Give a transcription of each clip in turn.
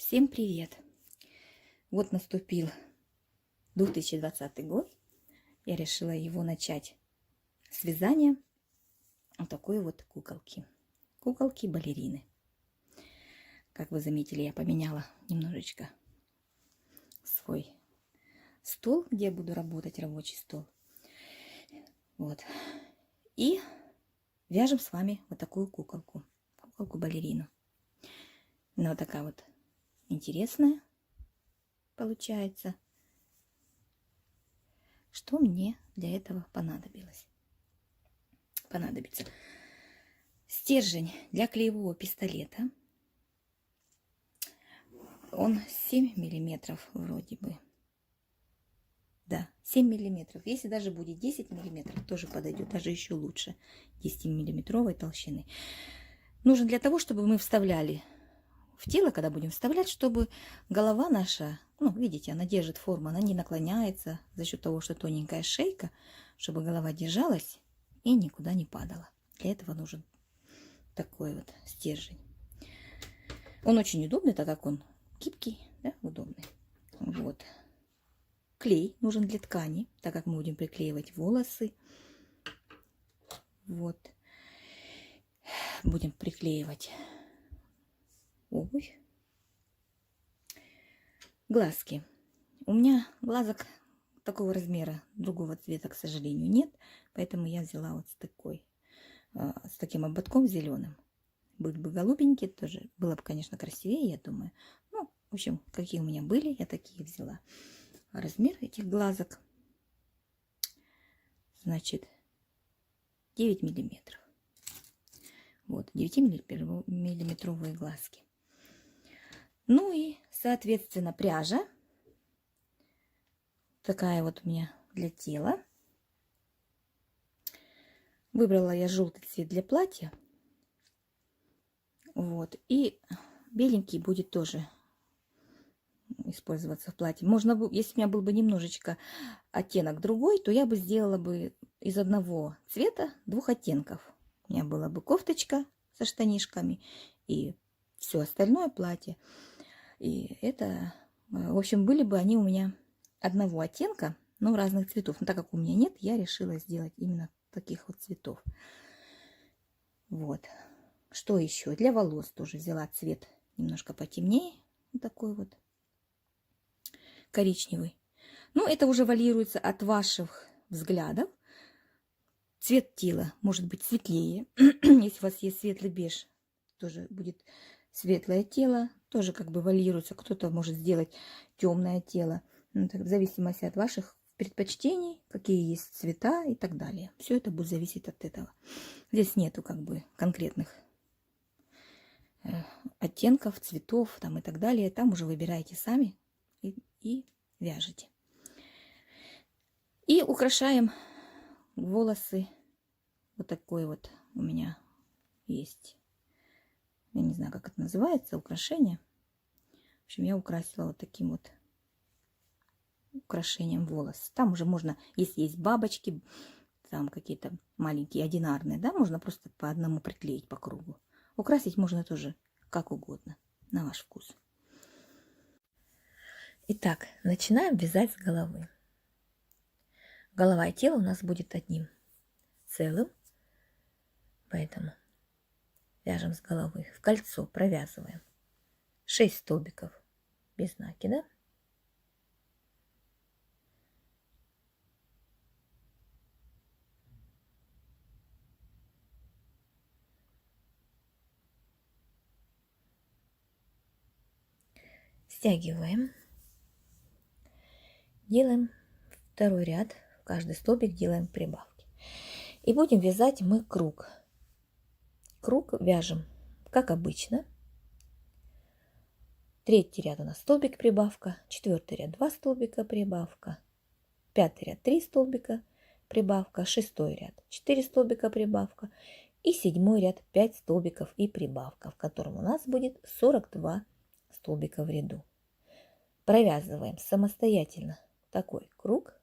Всем привет! Вот наступил 2020 год. Я решила его начать с вязания вот такой вот куколки. Куколки-балерины. Как вы заметили, я поменяла немножечко свой стол, где я буду работать, рабочий стол. Вот. И вяжем с вами вот такую куколку. Куколку-балерину. Она вот такая вот интересная получается. Что мне для этого понадобилось? Понадобится стержень для клеевого пистолета. Он 7 миллиметров вроде бы. Да, 7 миллиметров. Если даже будет 10 миллиметров, тоже подойдет. Даже еще лучше. 10 миллиметровой толщины. Нужен для того, чтобы мы вставляли в тело, когда будем вставлять, чтобы голова наша, ну, видите, она держит форму, она не наклоняется за счет того, что тоненькая шейка, чтобы голова держалась и никуда не падала. Для этого нужен такой вот стержень. Он очень удобный, так как он гибкий, да, удобный. Вот. Клей нужен для ткани, так как мы будем приклеивать волосы. Вот. Будем приклеивать обувь. Глазки. У меня глазок такого размера, другого цвета, к сожалению, нет. Поэтому я взяла вот с таким ободком зеленым. Были бы голубенькие, тоже было бы, конечно, красивее, я думаю. Ну, в общем, какие у меня были, я такие взяла. Размер этих глазок, значит, 9 миллиметров. Вот, 9-миллиметровые глазки. Ну и, соответственно, пряжа. Такая вот у меня для тела. Выбрала я желтый цвет для платья. Вот. И беленький будет тоже использоваться в платье. Можно, если у меня был бы немножечко оттенок другой, то я бы сделала бы из одного цвета 2 оттенков. У меня была бы кофточка со штанишками и все остальное платье. И это, в общем, были бы они у меня одного оттенка, но разных цветов. Но так как у меня нет, я решила сделать именно таких вот цветов. Вот. Что еще? Для волос тоже взяла цвет немножко потемнее. Вот такой вот. Коричневый. Ну, это уже варьируется от ваших взглядов. Цвет тела может быть светлее. Если у вас есть светлый беж, тоже будет светлое тело. Тоже как бы варьируется. Кто-то может сделать темное тело. Ну, в зависимости от ваших предпочтений, какие есть цвета и так далее. Все это будет зависеть от этого. Здесь нету как бы конкретных оттенков, цветов там и так далее. Там уже выбираете сами и вяжете. И украшаем волосы. Вот такой вот у меня есть. Я не знаю, как это называется, украшение. В общем, я украсила вот таким вот украшением волос. Там уже можно, если есть бабочки, там какие-то маленькие, одинарные, да, можно просто по одному приклеить по кругу. Украсить можно тоже как угодно, на ваш вкус. Итак, начинаем вязать с головы. Голова и тело у нас будет одним целым, поэтому вяжем с головы. В кольцо провязываем 6 столбиков без накида. Стягиваем. Делаем второй ряд. В каждый столбик делаем прибавки. И будем вязать мы круг. Круг вяжем, как обычно. Третий ряд у нас столбик прибавка. Четвертый ряд 2 столбика прибавка. Пятый ряд 3 столбика прибавка. Шестой ряд 4 столбика прибавка. И седьмой ряд 5 столбиков и прибавка, в котором у нас будет 42 столбика в ряду. Провязываем самостоятельно такой круг.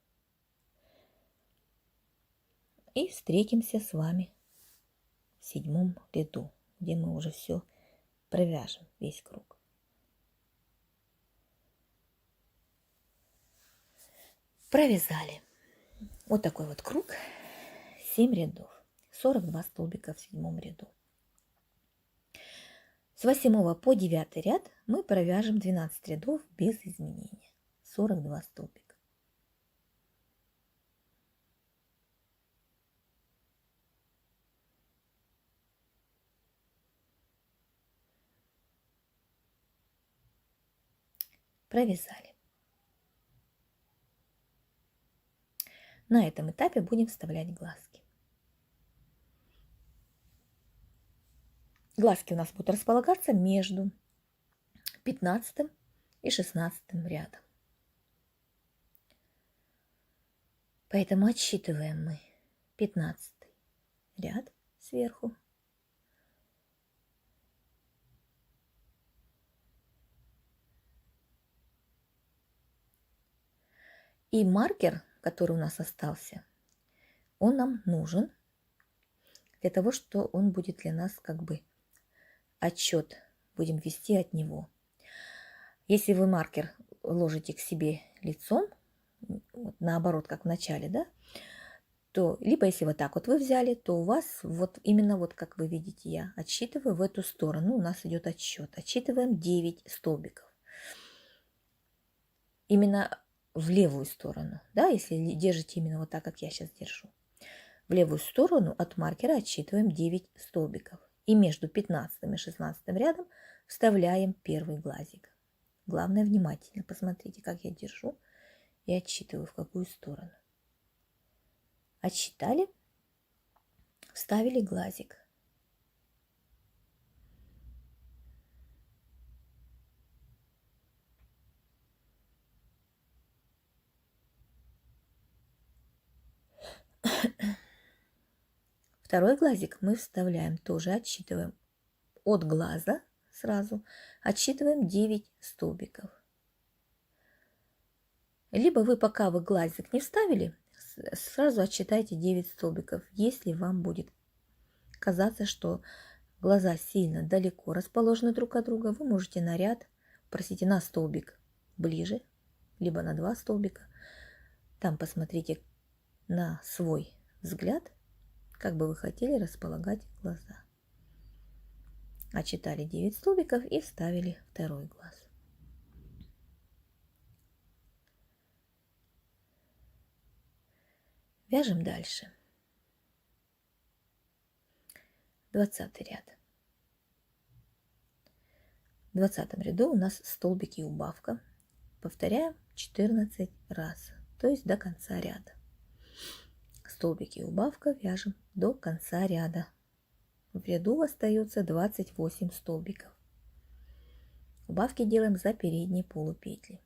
И встретимся с вами в 7 ряду, где мы уже все провяжем, весь круг. Провязали. Вот такой вот круг, 7 рядов, 42 столбика в 7 ряду. С 8 по 9 ряд мы провяжем 12 рядов без изменения, 42 столбика. Провязали. На этом этапе будем вставлять глазки. Глазки у нас будут располагаться между 15 и 16 рядом. Поэтому отсчитываем мы 15 ряд сверху. И маркер, который у нас остался, он нам нужен для того, что он будет для нас как бы отчет, будем вести от него. Если вы маркер ложите к себе лицом, вот наоборот, как в начале, да, то либо если вот так вот вы взяли, то у вас вот именно вот как вы видите, я отсчитываю в эту сторону, у нас идет отсчет. Отсчитываем 9 столбиков. Именно в левую сторону, да, если держите именно вот так, как я сейчас держу. В левую сторону от маркера отсчитываем 9 столбиков. И между 15 и 16 рядом вставляем первый глазик. Главное, внимательно посмотрите, как я держу и отсчитываю, в какую сторону. Отсчитали, вставили глазик. Второй глазик мы вставляем, тоже отсчитываем от глаза сразу, отсчитываем 9 столбиков. Либо вы, пока вы глазик не вставили, сразу отсчитайте 9 столбиков, если вам будет казаться, что глаза сильно далеко расположены друг от друга, вы можете на столбик ближе, либо на 2 столбика. Там посмотрите на свой взгляд, как бы вы хотели располагать глаза. Отсчитали 9 столбиков и вставили второй глаз. Вяжем дальше. 20 ряд. В 20 ряду у нас столбики и убавка. Повторяем 14 раз, то есть до конца ряда. Столбики и убавка вяжем до конца ряда. В ряду остается 28 столбиков. Убавки делаем за передние полупетли.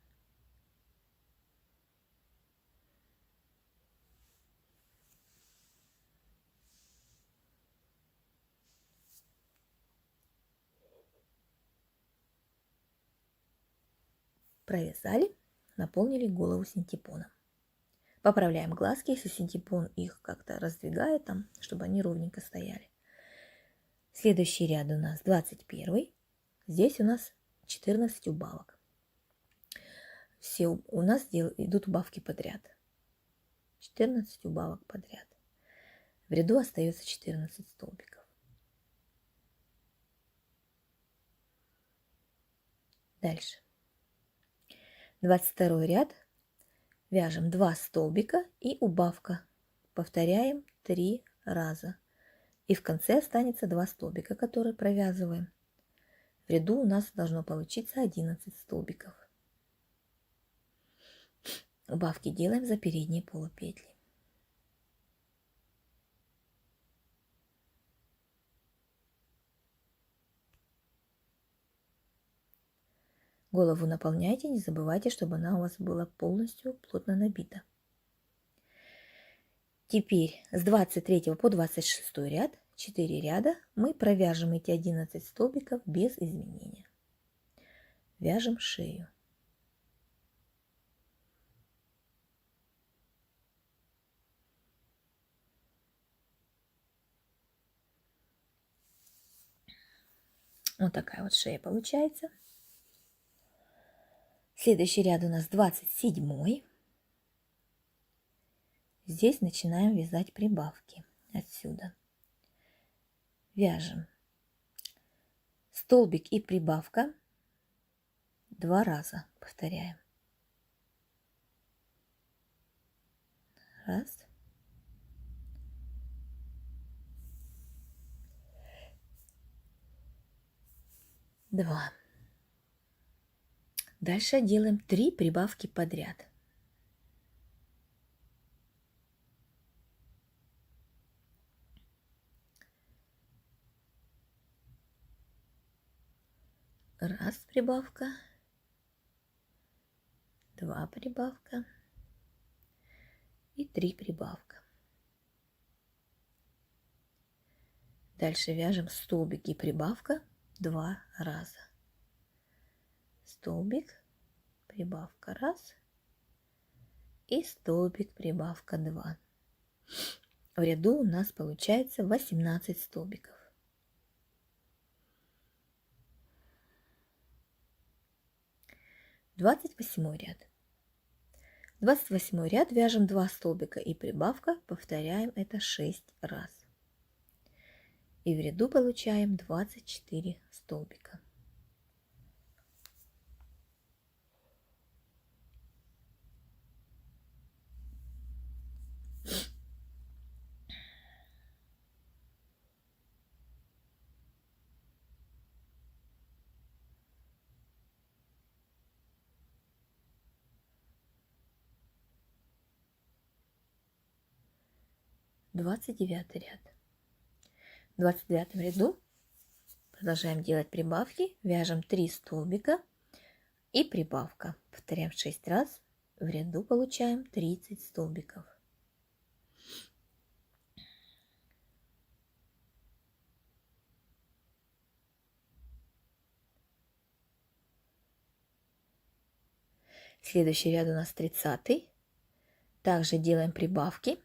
Провязали, наполнили голову синтепоном. Поправляем глазки, если синтепон их как-то раздвигает, там, чтобы они ровненько стояли. Следующий ряд у нас 21. Здесь у нас 14 убавок. Все у нас идут убавки подряд. 14 убавок подряд. В ряду остается 14 столбиков. Дальше. 22 ряд. Вяжем 2 столбика и убавка. Повторяем 3 раза. И в конце останется 2 столбика, которые провязываем. В ряду у нас должно получиться 11 столбиков. Убавки делаем за передние полупетли. Голову наполняйте, не забывайте, чтобы она у вас была полностью плотно набита. Теперь с 23 по 26 ряд, 4 ряда, мы провяжем эти 11 столбиков без изменения. Вяжем шею. Вот такая вот шея получается. Следующий ряд у нас 27. здесь начинаем вязать прибавки отсюда. Вяжем столбик и прибавка 2 раза, повторяем. Раз. Два. Дальше делаем 3 прибавки подряд. Раз прибавка, 2 прибавка и 3 прибавка. Дальше вяжем столбик и прибавка 2 раза. Столбик, прибавка 1 и столбик, прибавка 2. В ряду у нас получается 18 столбиков. Двадцать 28 ряд. 28 ряд вяжем 2 столбика и прибавка, повторяем это 6 раз. И в ряду получаем 24 столбика. Двадцать 29 ряд. В 29 ряду продолжаем делать прибавки, вяжем 3 столбика и прибавка. Повторяем 6 раз. В ряду получаем 30 столбиков. Следующий ряд у нас 30. Также делаем прибавки.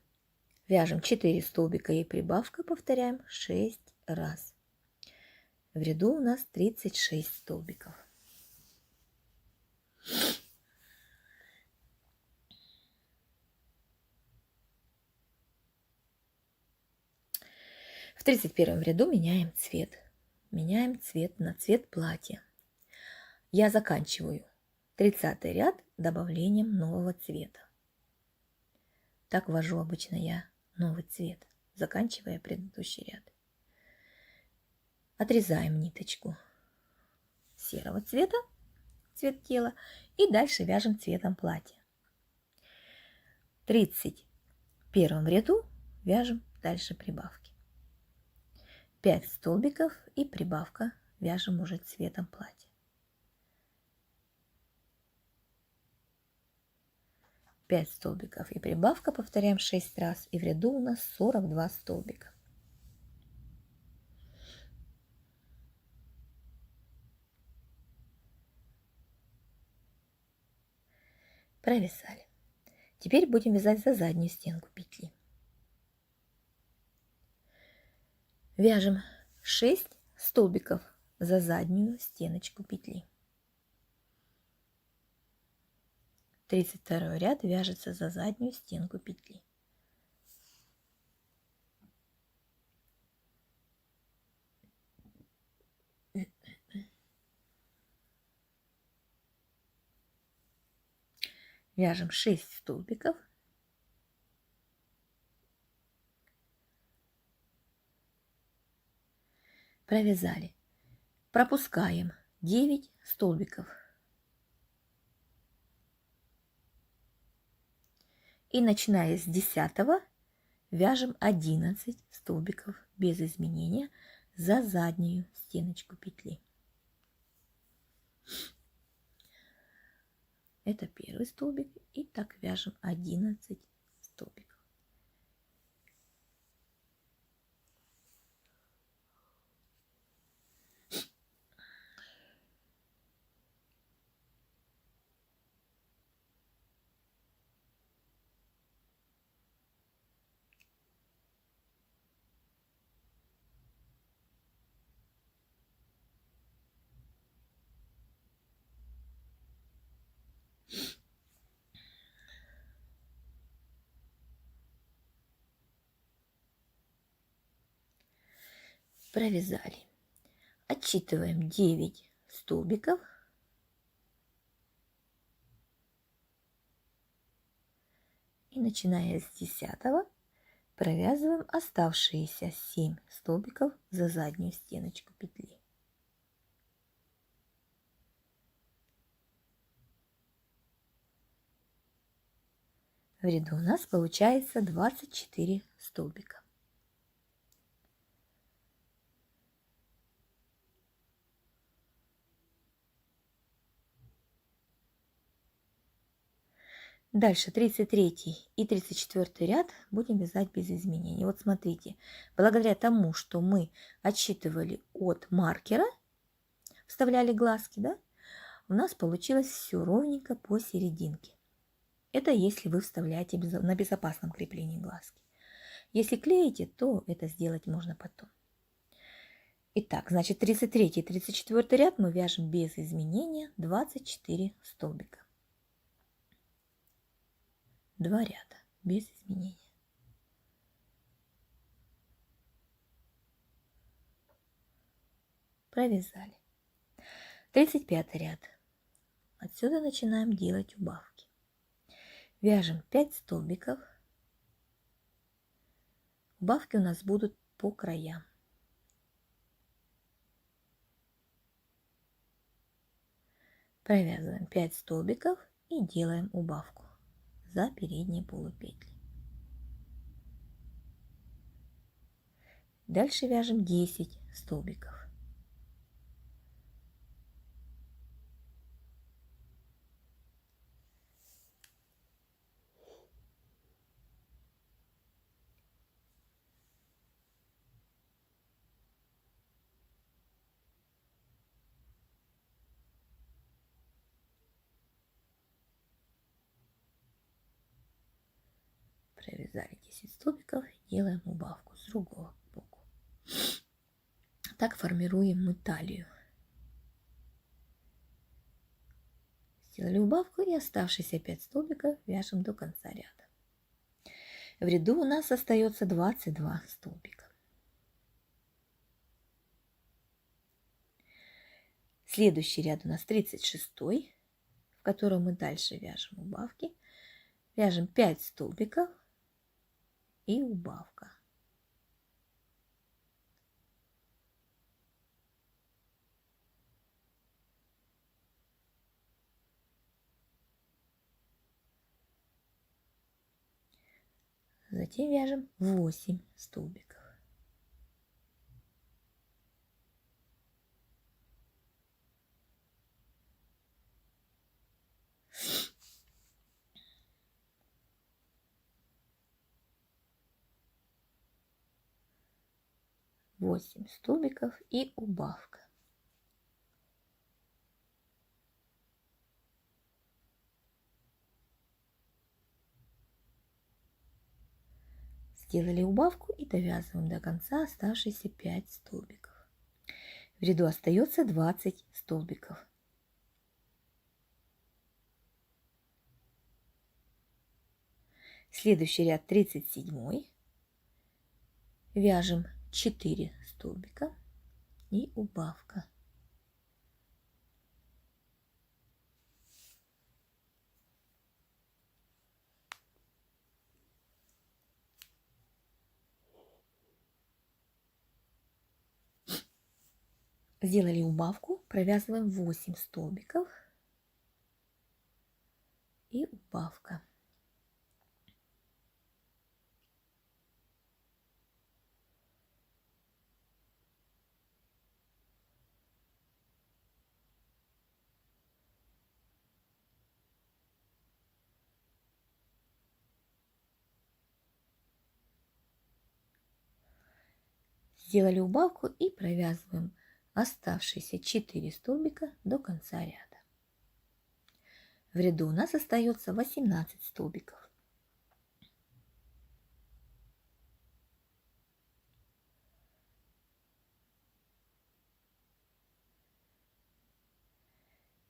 Вяжем 4 столбика и прибавка, повторяем 6 раз. В ряду у нас 36 столбиков. В 31 ряду меняем цвет. Меняем цвет на цвет платья. Я заканчиваю 30 ряд добавлением нового цвета. Так ввожу обычно я новый цвет, заканчивая предыдущий ряд. Отрезаем ниточку серого цвета, цвет тела, и дальше вяжем цветом платья. В 31 ряду вяжем дальше прибавки. 5 столбиков и прибавка, вяжем уже цветом платья. 5 столбиков и прибавка, повторяем 6 раз, и в ряду у нас 42 столбика. Провязали. Теперь будем вязать за заднюю стенку петли. Вяжем 6 столбиков за заднюю стеночку петли. 32 ряд вяжется за заднюю стенку петли. Вяжем 6 столбиков. Провязали. Пропускаем 9 столбиков. И начиная с 10 вяжем 11 столбиков без изменения за заднюю стеночку петли. Это первый столбик, и так вяжем 11 столбиков. Провязали. Отсчитываем 9 столбиков. И начиная с 10 провязываем оставшиеся 7 столбиков за заднюю стеночку петли. В ряду у нас получается 24 столбика. Дальше 33 и 34 ряд будем вязать без изменений. Вот смотрите, благодаря тому, что мы отсчитывали от маркера, вставляли глазки, да, у нас получилось все ровненько по серединке. Это если вы вставляете на безопасном креплении глазки. Если клеите, то это сделать можно потом. Итак, значит 33 и 34 ряд мы вяжем без изменения 24 столбика. 2 ряда без изменений. Провязали. 35 ряд. Отсюда начинаем делать убавки. Вяжем 5 столбиков. Убавки у нас будут по краям. Провязываем 5 столбиков и делаем убавку за передние полупетли. Дальше вяжем 10 столбиков. Провязали 10 столбиков и делаем убавку с другого боку. Так формируем мы талию. Сделали убавку и оставшиеся 5 столбиков вяжем до конца ряда. В ряду у нас остается 22 столбика. Следующий ряд у нас 36, в котором мы дальше вяжем убавки. Вяжем 5 столбиков и убавка. Затем вяжем 8 столбиков. Восемь столбиков и убавка. Сделали убавку и довязываем до конца оставшиеся 5 столбиков. В ряду остается 20 столбиков. Следующий ряд 37. Вяжем 4 столбика и убавка. Сделали убавку, провязываем 8 столбиков и убавка. Сделали убавку и провязываем оставшиеся 4 столбика до конца ряда. В ряду у нас остается 18 столбиков.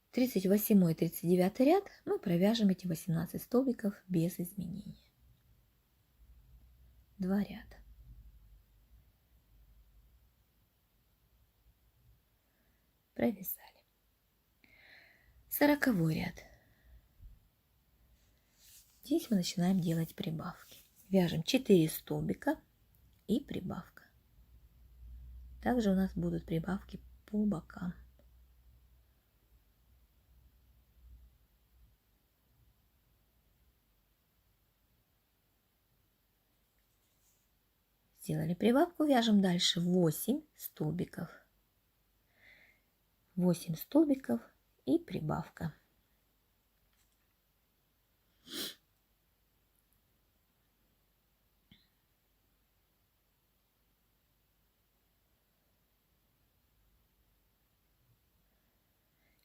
В 38 и 39 ряд мы провяжем эти 18 столбиков без изменений. 2 ряда. провязали. 40-й ряд. Здесь мы начинаем делать прибавки. Вяжем 4 столбика и прибавка. Также у нас будут прибавки по бокам. Сделали прибавку, вяжем дальше 8 столбиков. 8 столбиков и прибавка.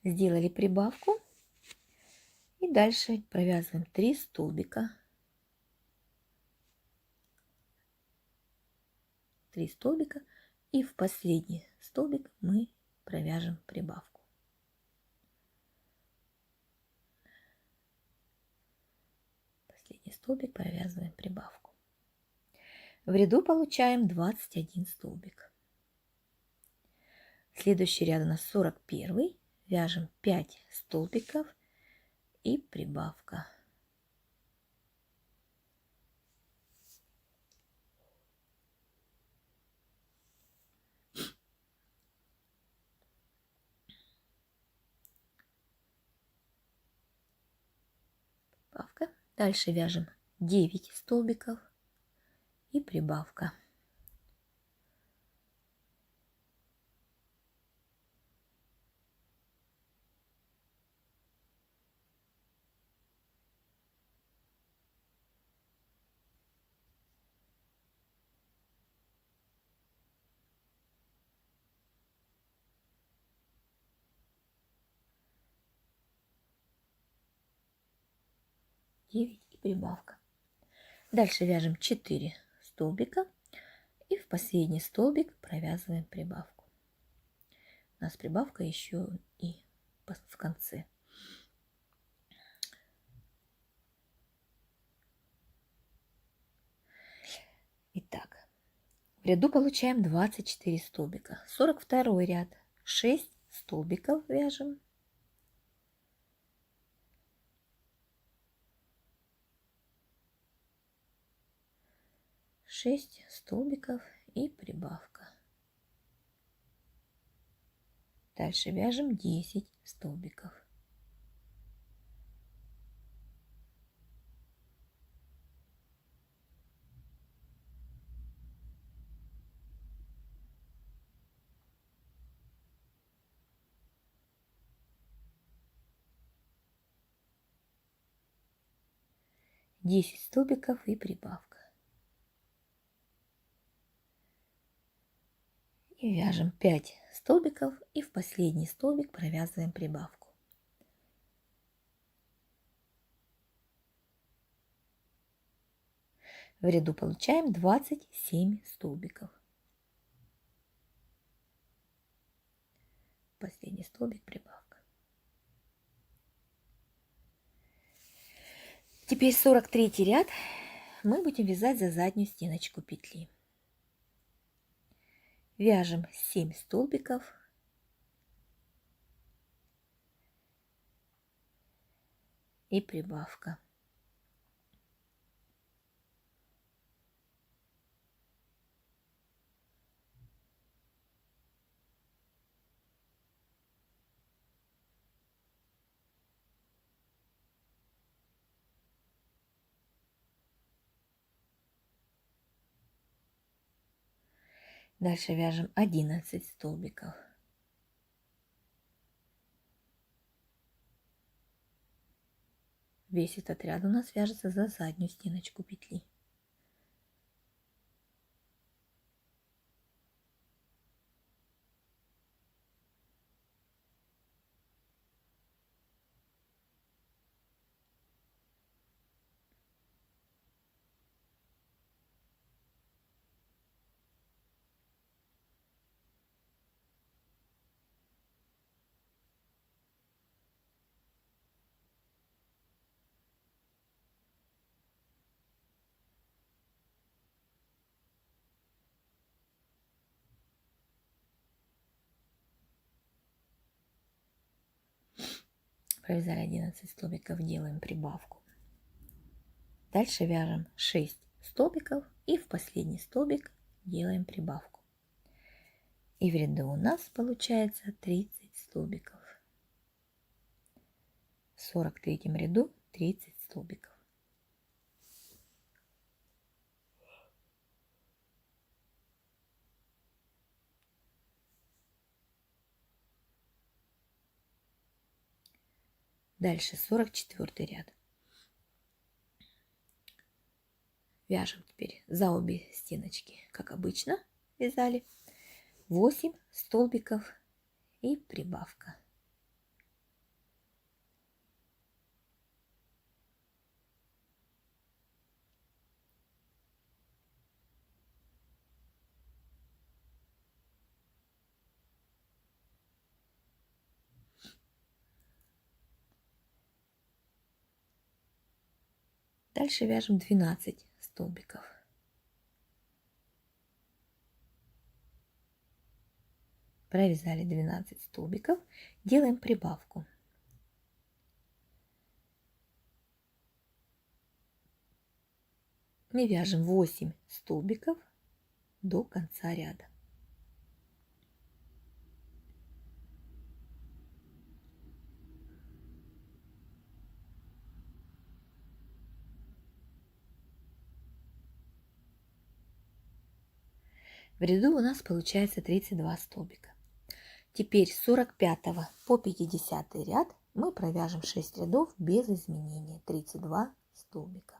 Сделали прибавку и дальше провязываем 3 столбика. 3 столбика и в последний столбик мы провяжем прибавку. Последний столбик провязываем прибавку. В ряду получаем 21 столбик. Следующий ряд у нас 41. Вяжем 5 столбиков и прибавка. Прибавка. Дальше вяжем 9 столбиков и прибавка. И прибавка. Дальше вяжем 4 столбика и в последний столбик провязываем прибавку. У нас прибавка еще и в конце. Итак, в ряду получаем 24 столбика. 42 ряд. 6 столбиков вяжем. 6 столбиков и прибавка. Дальше вяжем 10 столбиков. Десять столбиков и прибавка. И вяжем 5 столбиков и в последний столбик провязываем прибавку. В ряду получаем 27 столбиков. Последний столбик прибавка. Теперь 43 ряд мы будем вязать за заднюю стеночку петли. Вяжем 7 столбиков и прибавка. Дальше вяжем 11 столбиков. Весь этот ряд у нас вяжется за заднюю стеночку петли. Провязали 11 столбиков, делаем прибавку. Дальше вяжем 6 столбиков и в последний столбик делаем прибавку. И в ряду у нас получается 30 столбиков. В 43 ряду 30 столбиков. Дальше 44 ряд. Вяжем теперь за обе стеночки, как обычно вязали. 8 столбиков и прибавка. Дальше вяжем 12 столбиков. Провязали 12 столбиков, делаем прибавку. Мы вяжем 8 столбиков до конца ряда. В ряду у нас получается 32 столбика. Теперь с 45 по 50 ряд мы провяжем 6 рядов без изменения, 32 столбика.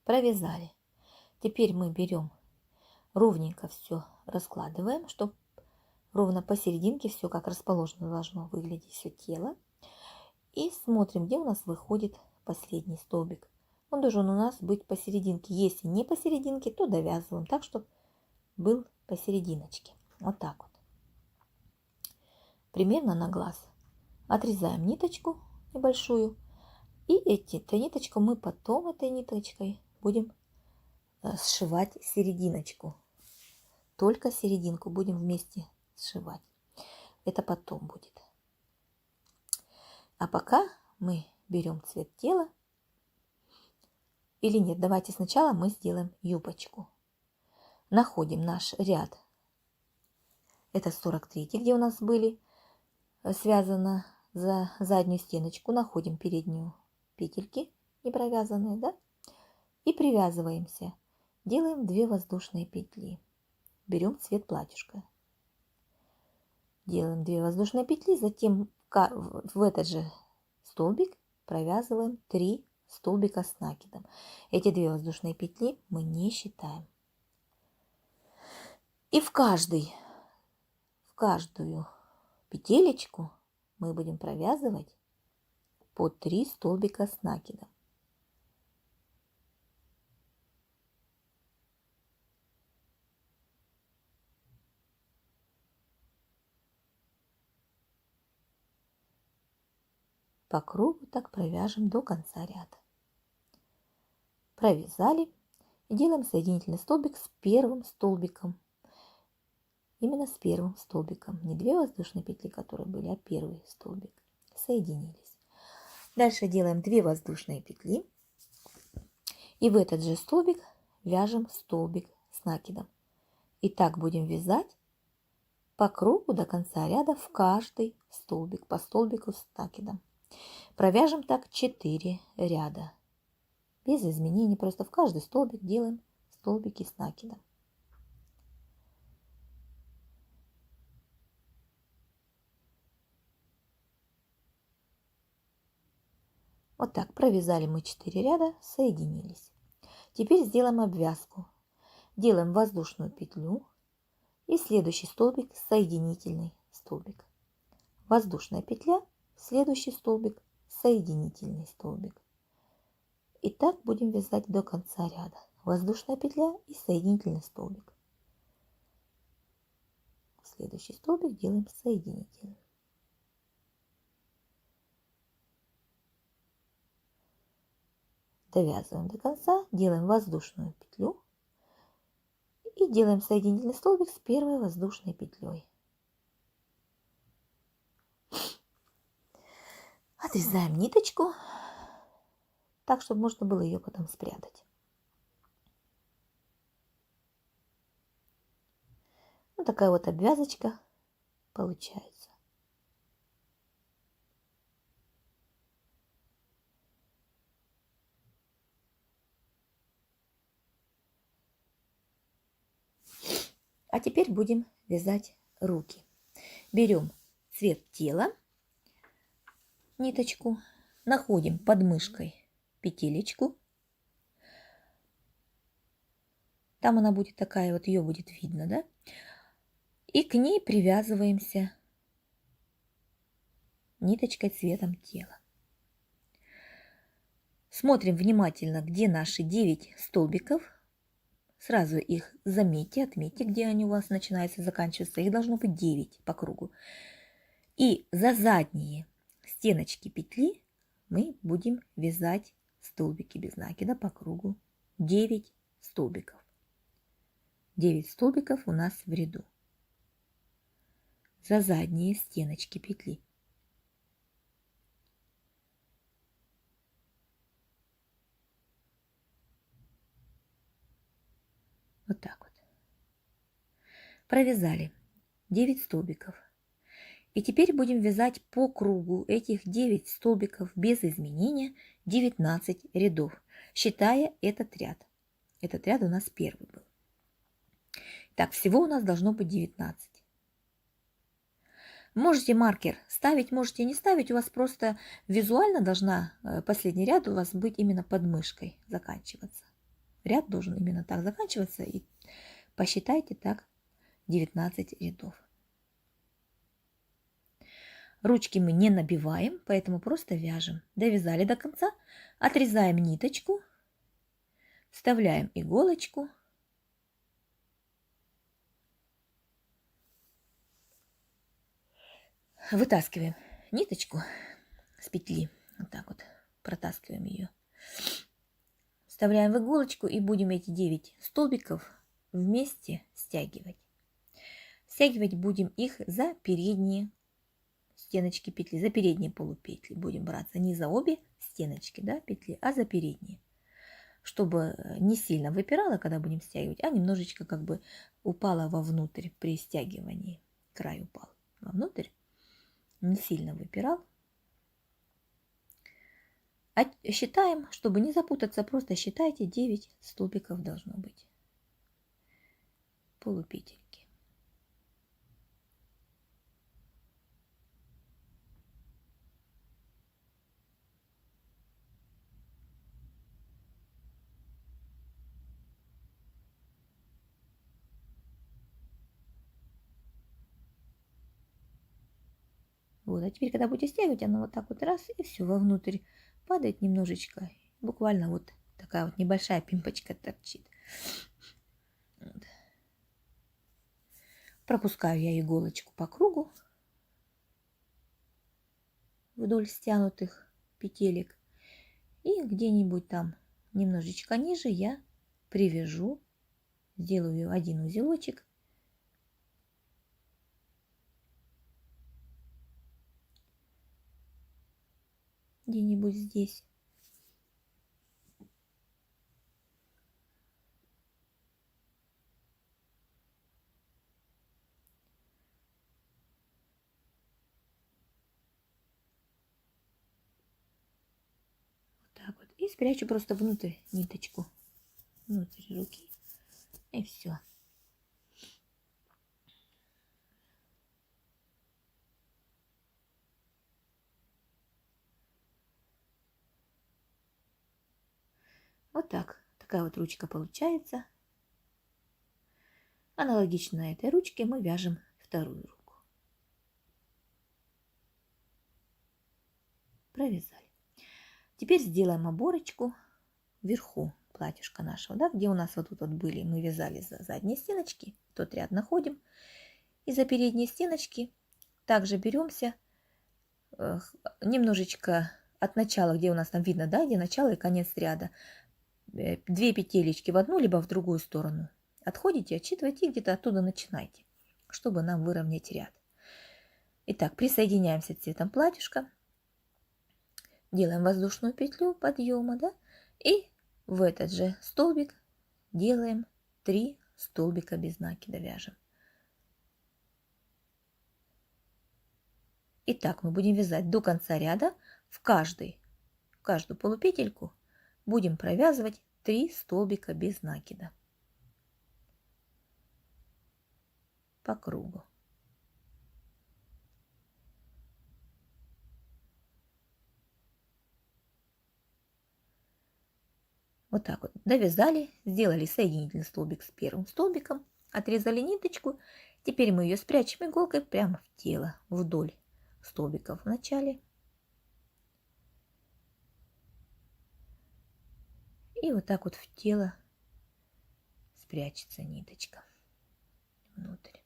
Провязали. Теперь мы берем ровненько все раскладываем, чтобы ровно посерединке все как расположено должно выглядеть все тело. И смотрим, где у нас выходит последний столбик. Он должен у нас быть посерединке. Если не посерединке, то довязываем так, чтобы был посерединочке. Вот так вот. Примерно на глаз. Отрезаем ниточку небольшую. И эту ниточку мы потом этой ниточкой будем сшивать серединочку. Только серединку будем вместе сшивать. Это потом будет. А пока мы берем цвет тела. Или нет, давайте сначала мы сделаем юбочку. Находим наш ряд. Это 43, где у нас были связано за заднюю стеночку. Находим переднюю петельки не провязанные, да? И привязываемся. Делаем 2 воздушные петли. Берем цвет платьюшка. Делаем 2 воздушные петли, затем в этот же столбик провязываем 3 столбика с накидом. Эти 2 воздушные петли мы не считаем. И в каждую петелечку мы будем провязывать по 3 столбика с накидом. По кругу так провяжем до конца ряда. Провязали и делаем соединительный столбик с первым столбиком. Именно с первым столбиком. Не 2 воздушные петли, которые были, а первый столбик. Соединились. Дальше делаем 2 воздушные петли. И в этот же столбик вяжем столбик с накидом. И так будем вязать по кругу до конца ряда в каждый столбик, по столбику с накидом. Провяжем так 4 ряда. Без изменений, просто в каждый столбик делаем столбики с накидом. Вот так провязали мы 4 ряда, соединились. Теперь сделаем обвязку. Делаем воздушную петлю и следующий столбик соединительный столбик. Воздушная петля, следующий столбик соединительный столбик. И так будем вязать до конца ряда. Воздушная петля и соединительный столбик. Следующий столбик делаем соединительный. Довязываем до конца, делаем воздушную петлю и делаем соединительный столбик с первой воздушной петлей. Отрезаем ниточку, так, чтобы можно было ее потом спрятать. Вот такая вот обвязочка получается. А теперь будем вязать руки. Берем цвет тела, ниточку, находим под мышкой петелечку. Там она будет такая, вот ее будет видно, да? И к ней привязываемся ниточкой цветом тела. Смотрим внимательно, где наши 9 столбиков. Сразу их заметьте, отметьте, где они у вас начинаются и заканчиваются. Их должно быть 9 по кругу. И за задние стеночки петли мы будем вязать столбики без накида по кругу. 9 столбиков. 9 столбиков у нас в ряду. За задние стеночки петли. Вот так вот. Провязали 9 столбиков. И теперь будем вязать по кругу этих 9 столбиков без изменения 19 рядов, считая этот ряд. Этот ряд у нас первый был. Так, всего у нас должно быть 19. Можете маркер ставить, можете не ставить. У вас просто визуально должна последний ряд у вас быть именно под мышкой заканчиваться. Ряд должен именно так заканчиваться. И посчитайте так 19 рядов. Ручки мы не набиваем, поэтому просто вяжем. Довязали до конца, отрезаем ниточку, вставляем иголочку. Вытаскиваем ниточку с петли, вот так вот протаскиваем ее. Вставляем в иголочку и будем эти 9 столбиков вместе стягивать. Стягивать будем их за передние стеночки петли, за передние полупетли будем браться. Не за обе стеночки, да, петли, а за передние. Чтобы не сильно выпирало, когда будем стягивать, а немножечко как бы упало вовнутрь при стягивании. Край упал вовнутрь. Не сильно выпирал. А считаем, чтобы не запутаться, просто считайте 9 столбиков должно быть. Полупетельки. Вот, а теперь, когда будете стягивать, оно вот так вот раз, и все, вовнутрь падает немножечко. Буквально вот такая вот небольшая пимпочка торчит. Вот. Пропускаю я иголочку по кругу вдоль стянутых петелек. И где-нибудь там немножечко ниже я привяжу, сделаю один узелочек. Где-нибудь здесь. Вот так вот. И спрячу просто внутрь ниточку. Внутрь руки. И все. Вот так. Такая вот ручка получается. Аналогично этой ручке мы вяжем вторую руку. Провязали. Теперь сделаем оборочку вверху платьишка нашего, да, где у нас вот тут вот были, мы вязали за задние стеночки, тот ряд находим. И за передние стеночки также беремся, немножечко от начала, где у нас там видно, да, где начало и конец ряда, 2 петелечки в одну либо в другую сторону. Отходите, отсчитывайте и где-то оттуда начинайте, чтобы нам выровнять ряд. Итак, присоединяемся цветом платьюшка, делаем воздушную петлю подъема, да, и в этот же столбик делаем 3 столбика без накида, вяжем. Итак, мы будем вязать до конца ряда, в каждую полупетельку будем провязывать 3 столбика без накида по кругу. Вот так вот довязали, сделали соединительный столбик с первым столбиком, отрезали ниточку. Теперь мы ее спрячем иголкой прямо в тело, вдоль столбиков в начале. И вот так вот в тело спрячется ниточка внутрь.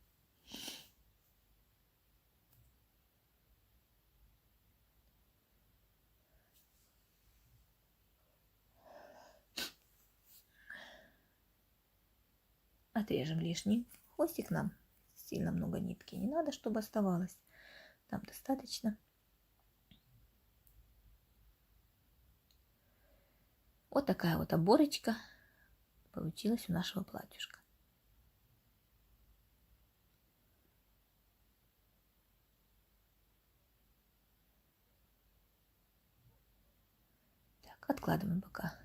Отрежем лишний хвостик, нам сильно много нитки не надо, чтобы оставалось. Там достаточно. Вот такая вот оборочка получилась у нашего платьюшка. Так, откладываем пока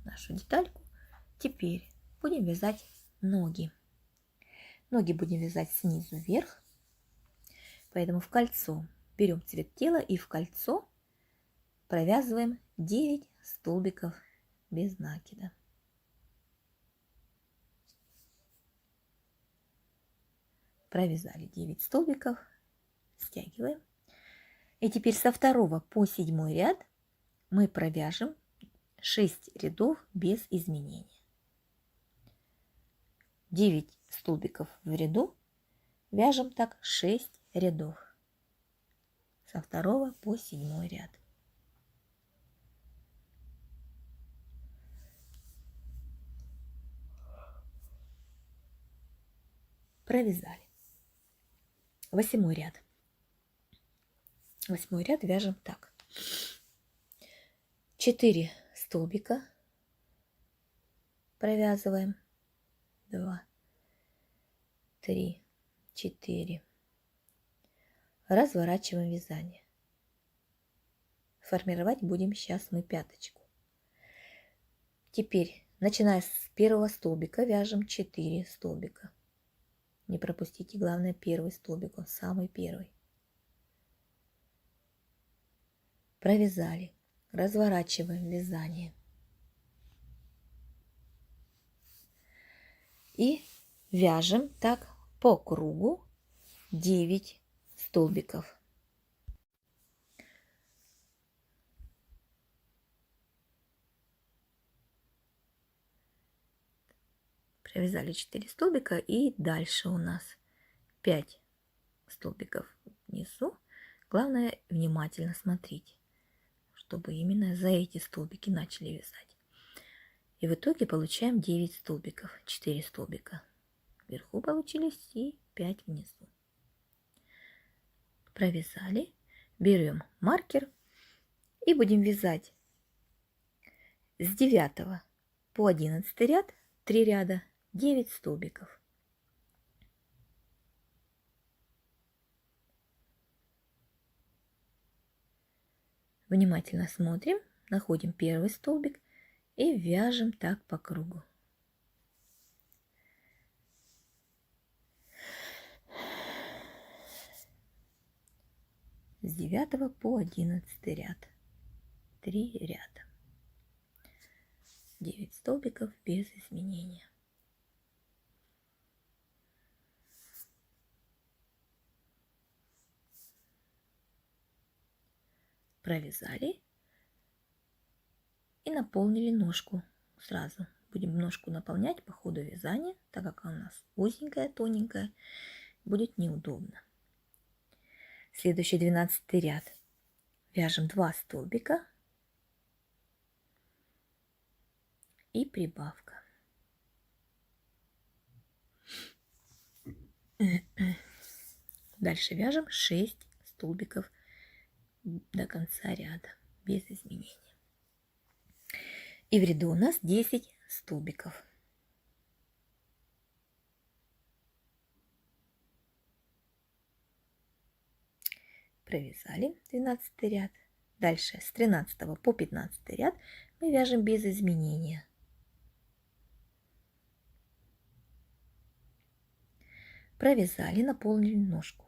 нашу детальку. Теперь будем вязать ноги. Ноги будем вязать снизу вверх. Поэтому в кольцо берем цвет тела и в кольцо провязываем 9 столбиков без накида. Провязали 9 столбиков, стягиваем. И теперь со 2 по 7 ряд мы провяжем 6 рядов без изменений. 9 столбиков в ряду, вяжем так 6 рядов со 2 по 7 ряд. Провязали. 8 ряд. 8 ряд вяжем так. 4 столбика провязываем. 2, 3, 4. Разворачиваем вязание. Формировать будем сейчас мы пяточку. Теперь, начиная с первого столбика, вяжем 4 столбика. Не пропустите, главное, первый столбик, он самый первый. Провязали. Разворачиваем вязание. И вяжем так по кругу 9 столбиков. Провязали 4 столбика и дальше у нас 5 столбиков внизу. Главное, внимательно смотрите, чтобы именно за эти столбики начали вязать. И в итоге получаем 9 столбиков, 4 столбика вверху получились и 5 внизу. Провязали, берем маркер и будем вязать с 9 по 11 ряд 3 ряда 9 столбиков. Внимательно смотрим, находим первый столбик и вяжем так по кругу. С 9 по 11 ряд 3 ряда. 9 столбиков без изменения. Провязали и наполнили ножку сразу. Будем ножку наполнять по ходу вязания, так как она у нас узенькая, тоненькая, будет неудобно. Следующий 12 ряд Вяжем 2 столбика и прибавка. Дальше вяжем 6 столбиков до конца ряда без изменений. И в ряду у нас 10 столбиков. Провязали 12 ряд. Дальше с 13 по 15 ряд мы вяжем без изменения. Провязали, наполнили ножку.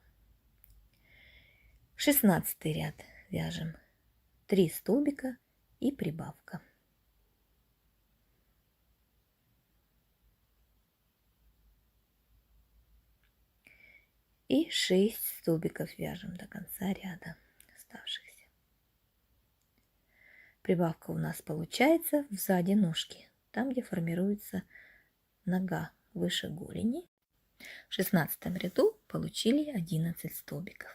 16 ряд вяжем 3 столбика и прибавка. И 6 столбиков вяжем до конца ряда оставшихся. Прибавка у нас получается сзади ножки, там, где формируется нога выше голени. В 16 ряду получили 11 столбиков.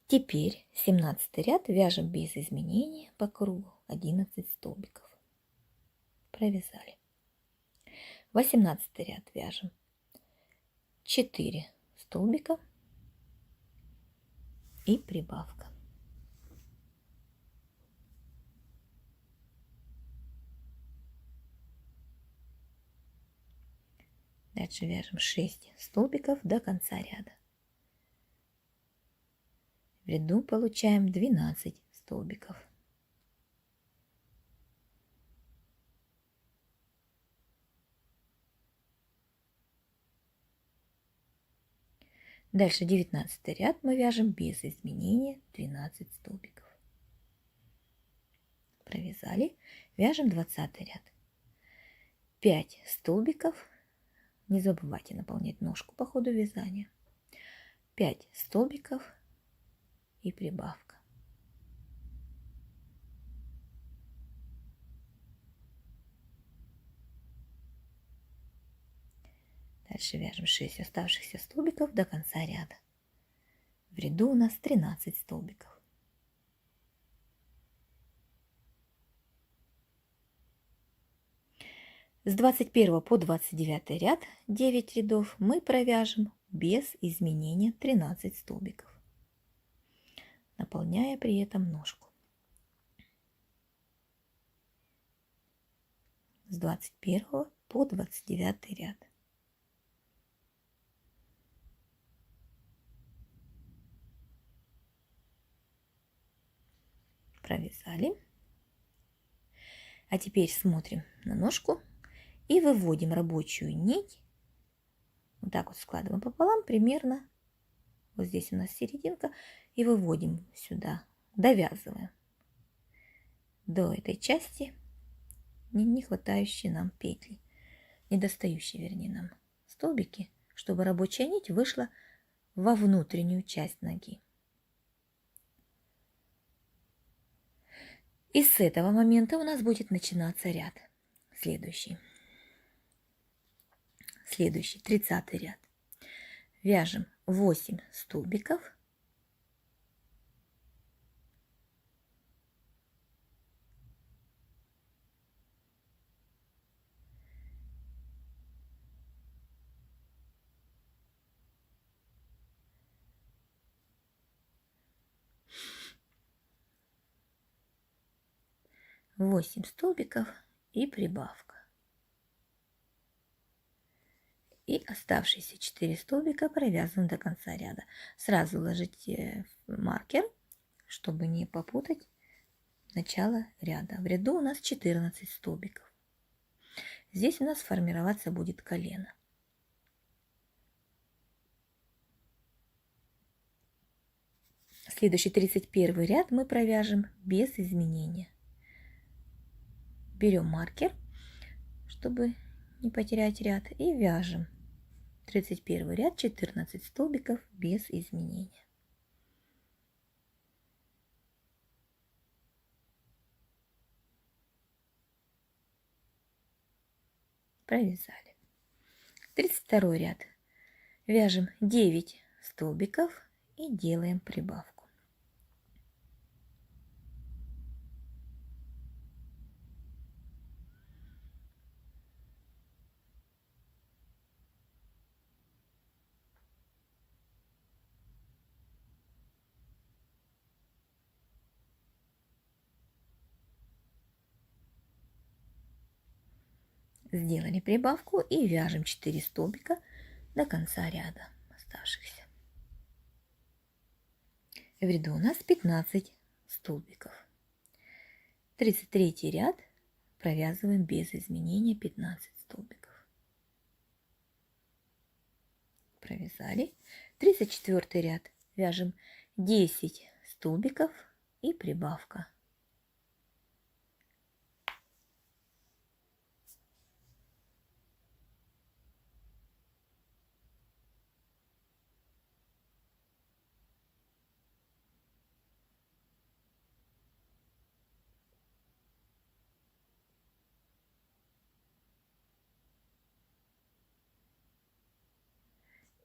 Теперь 17 ряд вяжем без изменений по кругу 11 столбиков. Провязали. 18 ряд вяжем 4 столбика и прибавка. Дальше вяжем 6 столбиков до конца ряда. В ряду получаем 12 столбиков. Дальше 19 ряд мы вяжем без изменения 12 столбиков. Провязали, вяжем 20 ряд. 5 столбиков. Не забывайте наполнять ножку по ходу вязания. 5 столбиков и прибавка. Дальше вяжем 6 оставшихся столбиков до конца ряда. В ряду у нас 13 столбиков. С 21 по 29 ряд 9 рядов мы провяжем без изменения 13 столбиков, наполняя при этом ножку. С 21 по 29 ряд. Провязали. А теперь смотрим на ножку и выводим рабочую нить. Вот так вот складываем пополам примерно. Вот здесь у нас серединка. И выводим сюда. Довязываем до этой части не хватающие нам петли. Недостающие, вернее, нам столбики, чтобы рабочая нить вышла во внутреннюю часть ноги. И с этого момента у нас будет начинаться ряд. Следующий, 30 ряд. Вяжем 8 столбиков. Восемь столбиков и прибавка. И оставшиеся 4 столбика провязываем до конца ряда. Сразу ложите маркер, чтобы не попутать начало ряда. В ряду у нас 14 столбиков. Здесь у нас формироваться будет колено. Следующий 31 ряд мы провяжем без изменения. Берем маркер, чтобы не потерять ряд, и вяжем 31 ряд 14 столбиков без изменения. Провязали. 32 ряд. Вяжем 9 столбиков и делаем прибавку. Сделали прибавку и вяжем 4 столбика до конца ряда оставшихся. В ряду у нас 15 столбиков. 33 ряд провязываем без изменения 15 столбиков. Провязали. 34 ряд вяжем 10 столбиков и прибавка.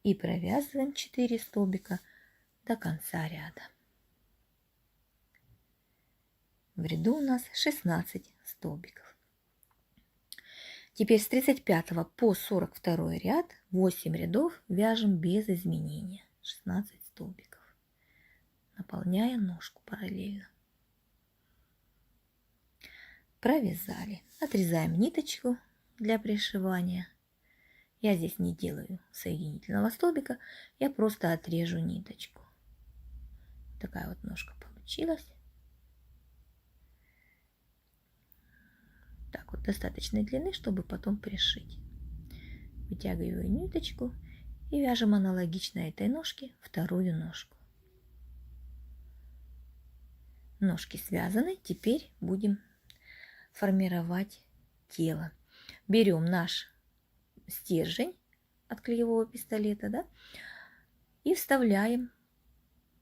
И провязываем 4 столбика до конца ряда. В ряду у нас 16 столбиков. Теперь с 35 по 42 ряд 8 рядов вяжем без изменения 16 столбиков, наполняя ножку параллельно. Провязали. Отрезаем ниточку для пришивания. Я здесь не делаю соединительного столбика, я просто отрежу ниточку. Такая вот ножка получилась. Так вот, достаточной длины, чтобы потом пришить. Вытягиваю ниточку и вяжем аналогично этой ножке вторую ножку. Ножки связаны, теперь будем формировать тело. Берем наш стержень от клеевого пистолета, да, и вставляем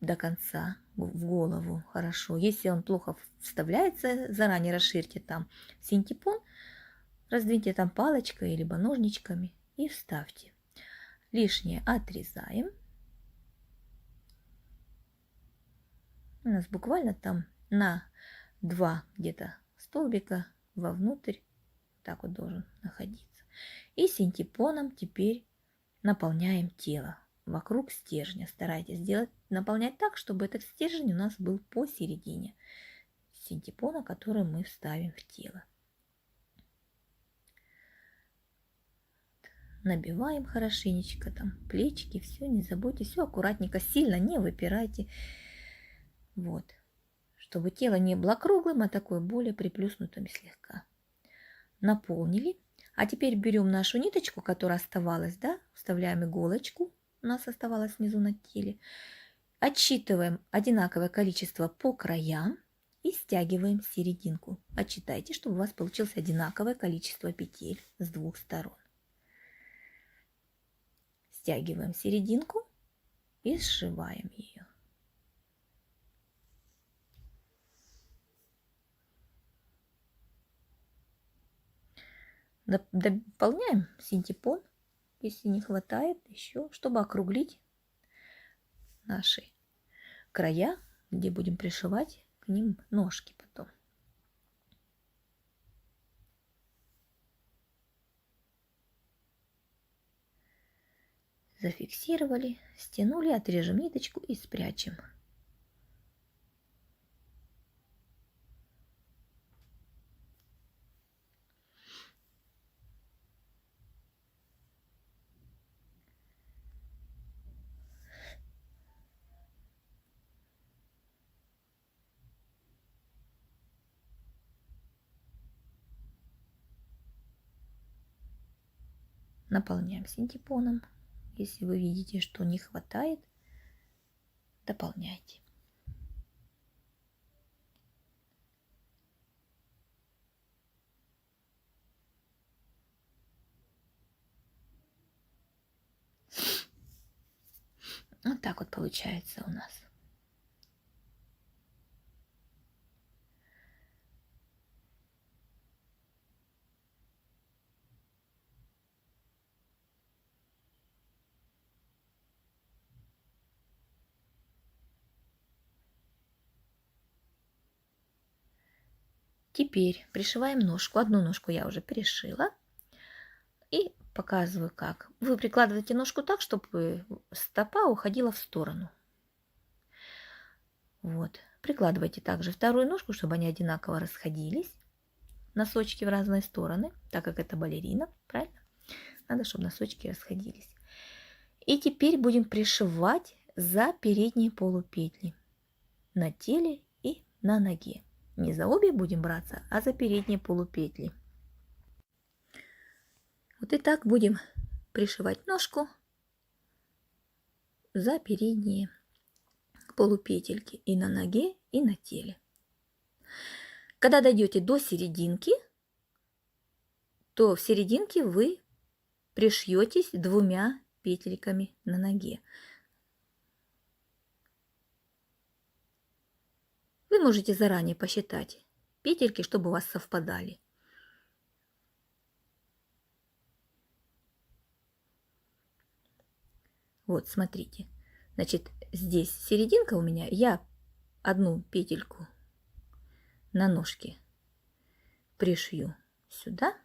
до конца в голову. Хорошо. Если он плохо вставляется, заранее расширьте там синтепон, раздвиньте там палочкой либо ножничками и вставьте. Лишнее отрезаем. У нас буквально там на 2 где-то столбика вовнутрь так вот должен находиться. И синтепоном теперь наполняем тело вокруг стержня. Старайтесь наполнять так, чтобы этот стержень у нас был посередине синтепона, который мы вставим в тело. Набиваем хорошенечко там плечики, все, не забудьте, все аккуратненько, сильно не выпирайте. Вот, чтобы тело не было круглым, а такое более приплюснутым слегка. Наполнили. А теперь берем нашу ниточку, которая оставалась, да, вставляем иголочку, у нас оставалось внизу на теле, отсчитываем одинаковое количество по краям и стягиваем серединку. Отсчитайте, чтобы у вас получилось одинаковое количество петель с двух сторон. Стягиваем серединку и сшиваем ее. Дополняем синтепон, если не хватает еще, чтобы округлить наши края, где будем пришивать к ним ножки потом. Зафиксировали, стянули, отрежем ниточку и спрячем. Наполняем синтепоном. Если вы видите, что не хватает, дополняйте. Вот так вот получается у нас. Теперь пришиваем ножку. Одну ножку я уже пришила. И показываю как. Вы прикладываете ножку так, чтобы стопа уходила в сторону. Вот. Прикладывайте также вторую ножку, чтобы они одинаково расходились. носочки в разные стороны, так как это балерина, правильно? Надо, чтобы носочки расходились. И теперь будем пришивать за передние полупетли на теле и на ноге. Не за обе будем браться, а за передние полупетли. Вот и так будем пришивать ножку за передние полупетельки и на ноге, и на теле. Когда дойдете до серединки, то в серединке вы пришьетесь двумя петельками на ноге. Вы можете заранее посчитать петельки, чтобы у вас совпадали. Вот, смотрите. Значит, здесь серединка у меня. Я одну петельку на ножке пришью сюда.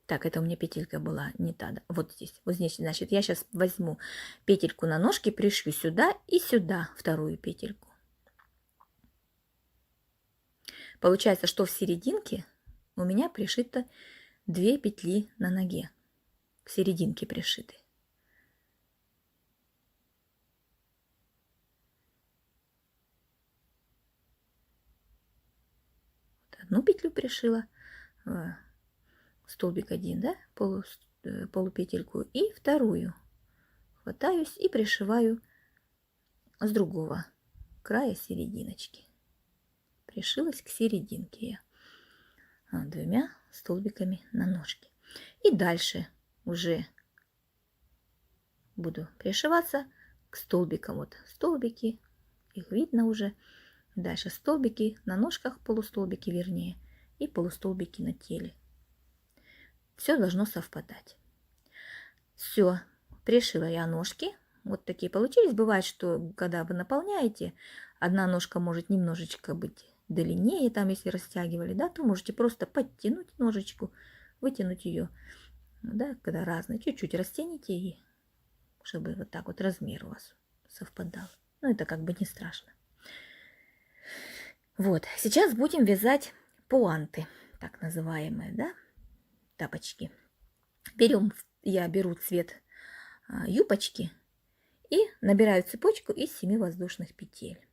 Так, это у меня петелька была не та. Да. Вот здесь. Вот здесь, значит, я сейчас возьму петельку на ножке, пришью сюда и сюда вторую петельку. Получается, что в серединке у меня пришито 2 петли на ноге. К серединке пришиты. Вот одну петлю пришила. Столбик один, да, полупетельку, и вторую хватаюсь и пришиваю с другого края серединочки. Пришилась к серединке я 2 столбиками на ножке. И дальше уже буду пришиваться к столбикам. Вот столбики, их видно уже. Дальше столбики на ножках, полустолбики вернее, и полустолбики на теле. Все должно совпадать. Все, пришила я ножки. Вот такие получились. Бывает, что когда вы наполняете, одна ножка может немножечко быть длиннее, там если растягивали, да, то можете просто подтянуть ножечку, вытянуть ее, да, когда разные, чуть-чуть растяните, и чтобы вот так вот размер у вас совпадал. Но это как бы не страшно. Вот, сейчас будем вязать пуанты, так называемые, да, тапочки. Я беру цвет юбочки и набираю цепочку из 7 воздушных петель.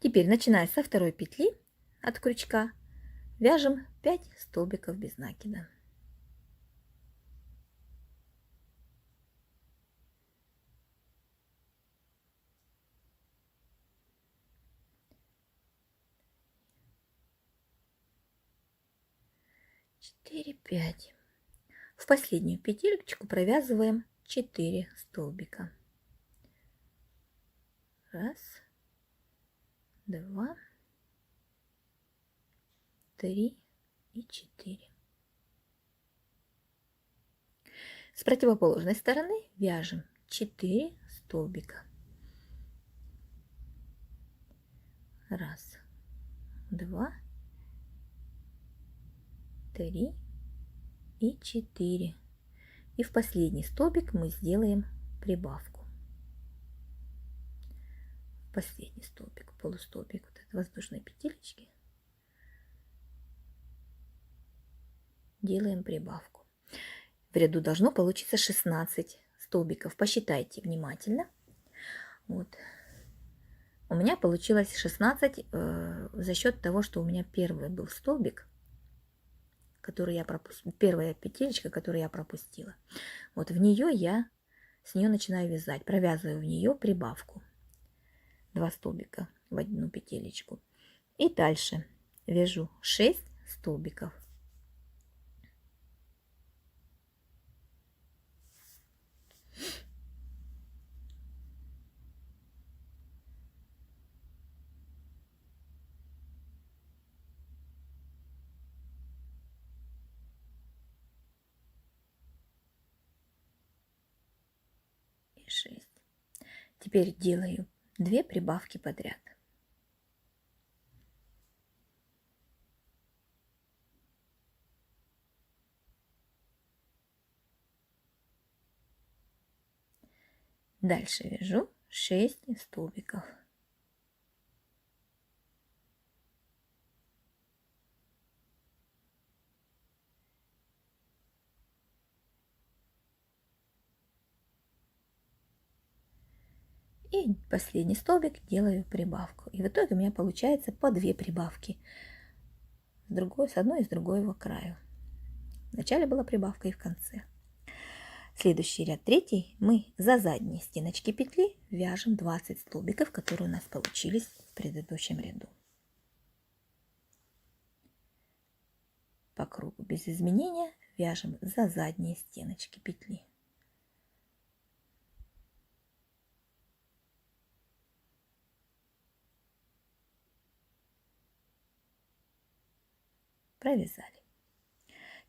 Теперь, начиная со второй петли от крючка, вяжем 5 столбиков без накида. Четыре, 5. В последнюю петелечку провязываем 4 столбика. 1, 2, 3 и 4. С противоположной стороны вяжем 4 столбика. 1, 2, 3 и 4. И в последний столбик мы сделаем прибавку. Последний столбик, полустолбик вот этой воздушной петелечки, делаем прибавку. В ряду должно получиться 16 столбиков. Посчитайте внимательно. Вот. У меня получилось 16 за счет того, что у меня первый был столбик, который я пропустила, первая петелечка, которую я пропустила. Вот в нее с нее начинаю вязать, провязываю в нее прибавку. 2 столбика в одну петелечку. И дальше вяжу 6 столбиков. И 6. Теперь делаю 2 прибавки подряд. Дальше вяжу 6 столбиков. И последний столбик делаю прибавку. И в итоге у меня получается по 2 прибавки. С одной и с другого краю. В начале была прибавка и в конце. Следующий ряд, третий, мы за задние стеночки петли вяжем 20 столбиков, которые у нас получились в предыдущем ряду. По кругу без изменения вяжем за задние стеночки петли. Провязали.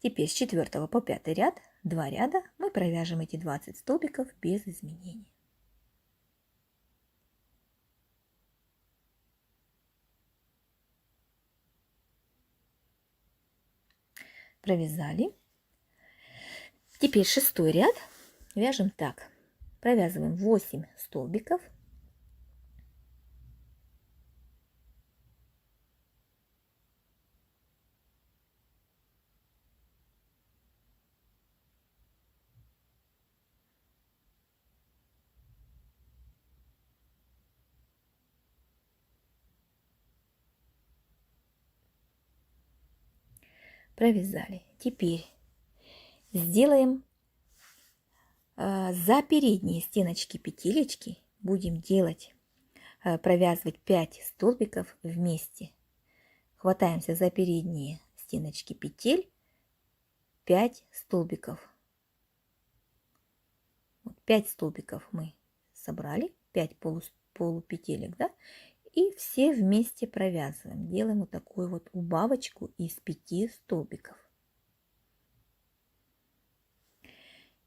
Теперь с 4 по 5 ряд, 2 ряда, мы провяжем эти 20 столбиков без изменений. Провязали. Теперь 6 ряд вяжем так. Провязываем 8 столбиков. Провязали. Теперь сделаем за передние стеночки петелечки, будем делать, провязывать 5 столбиков вместе. Хватаемся за передние стеночки петель, 5 столбиков. Вот 5 столбиков мы собрали, 5 полупетелек, да, и все вместе провязываем. Делаем вот такую вот убавочку из 5 столбиков.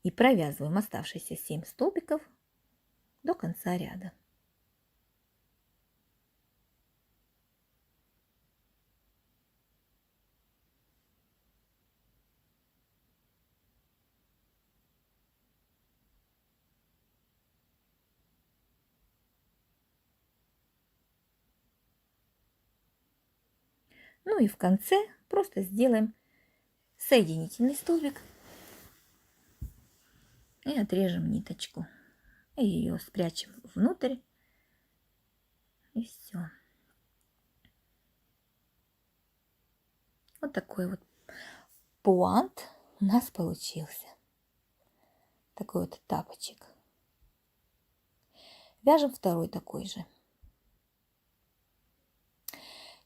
И провязываем оставшиеся 7 столбиков до конца ряда. Ну и в конце просто сделаем соединительный столбик и отрежем ниточку. И ее спрячем внутрь. И все. Вот такой вот пуант у нас получился. Такой вот тапочек. Вяжем второй такой же.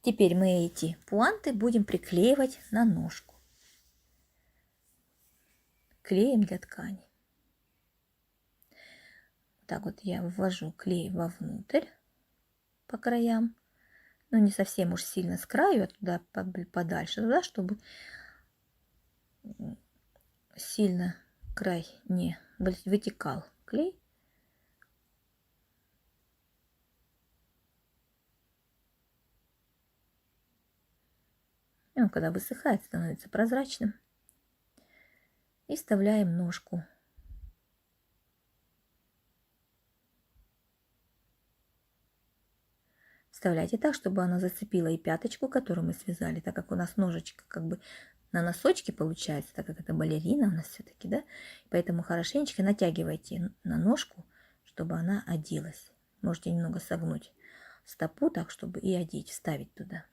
Теперь мы эти пуанты будем приклеивать на ножку. Клеем для ткани. Так вот я ввожу клей вовнутрь по краям. Но не совсем уж сильно с краю, а туда подальше, туда, чтобы сильно край не вытекал клей. И он, когда высыхает, становится прозрачным. И вставляем ножку. Вставляйте так, чтобы она зацепила и пяточку, которую мы связали, так как у нас ножечка как бы на носочке получается, так как это балерина у нас все-таки, да? Поэтому хорошенечко натягивайте на ножку, чтобы она оделась. Можете немного согнуть стопу так, чтобы и одеть, вставить туда.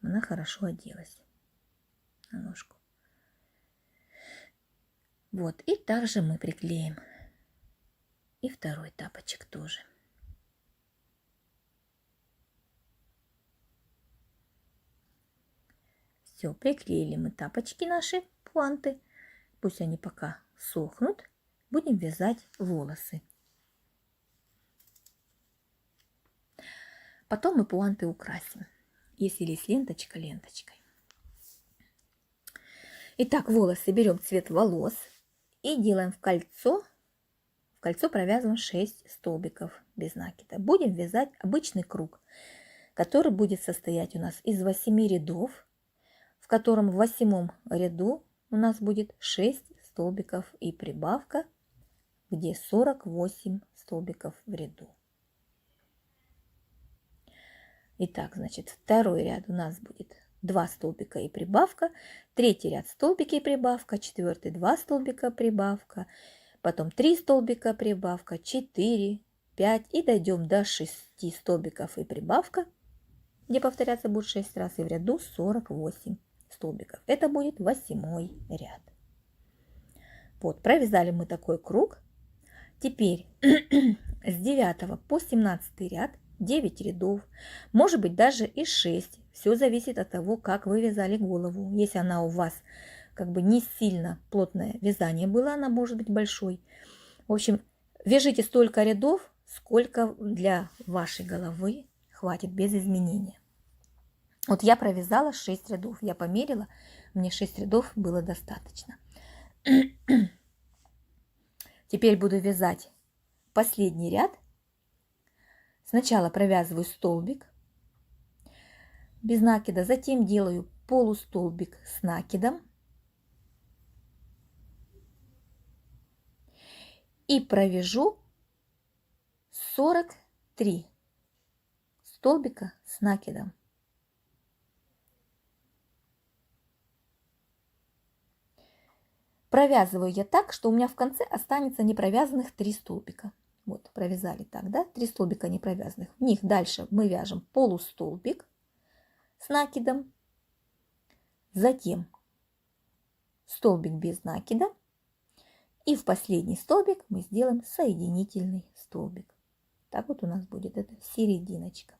Она хорошо оделась на ножку. Вот, и также мы приклеим и второй тапочек тоже. Все, приклеили мы тапочки наши, пуанты. Пусть они пока сохнут. Будем вязать волосы. Потом мы пуанты украсим. Если есть ленточка, ленточкой. Итак, волосы берем цвет волос и делаем в кольцо. В кольцо провязываем 6 столбиков без накида. Будем вязать обычный круг, который будет состоять у нас из 8 рядов, в котором в 8 ряду у нас будет 6 столбиков и прибавка где 48 столбиков в ряду. Итак, значит, второй ряд у нас будет 2 столбика и прибавка, третий ряд столбики и прибавка, четвертый 2 столбика прибавка, потом 3 столбика прибавка, 4, 5 и дойдем до 6 столбиков и прибавка, где повторяться будет 6 раз, и в ряду 48 столбиков. Это будет 8 ряд. Вот, провязали мы такой круг. Теперь с 9 по 17 ряд 9 рядов, может быть даже и 6. Все зависит от того, как вы вязали голову. Если она у вас как бы не сильно плотное вязание было, она может быть большой. В общем, вяжите столько рядов, сколько для вашей головы хватит без изменения. Вот я провязала 6 рядов. Я померила, мне 6 рядов было достаточно. Теперь буду вязать последний ряд. Сначала провязываю столбик без накида, затем делаю полустолбик с накидом и провяжу 43 столбика с накидом. Провязываю я так, что у меня в конце останется непровязанных 3 столбика. Вот, провязали так, да? 3 столбика непровязанных. В них дальше мы вяжем полустолбик с накидом, затем столбик без накида, и в последний столбик мы сделаем соединительный столбик. Так вот у нас будет это серединочка.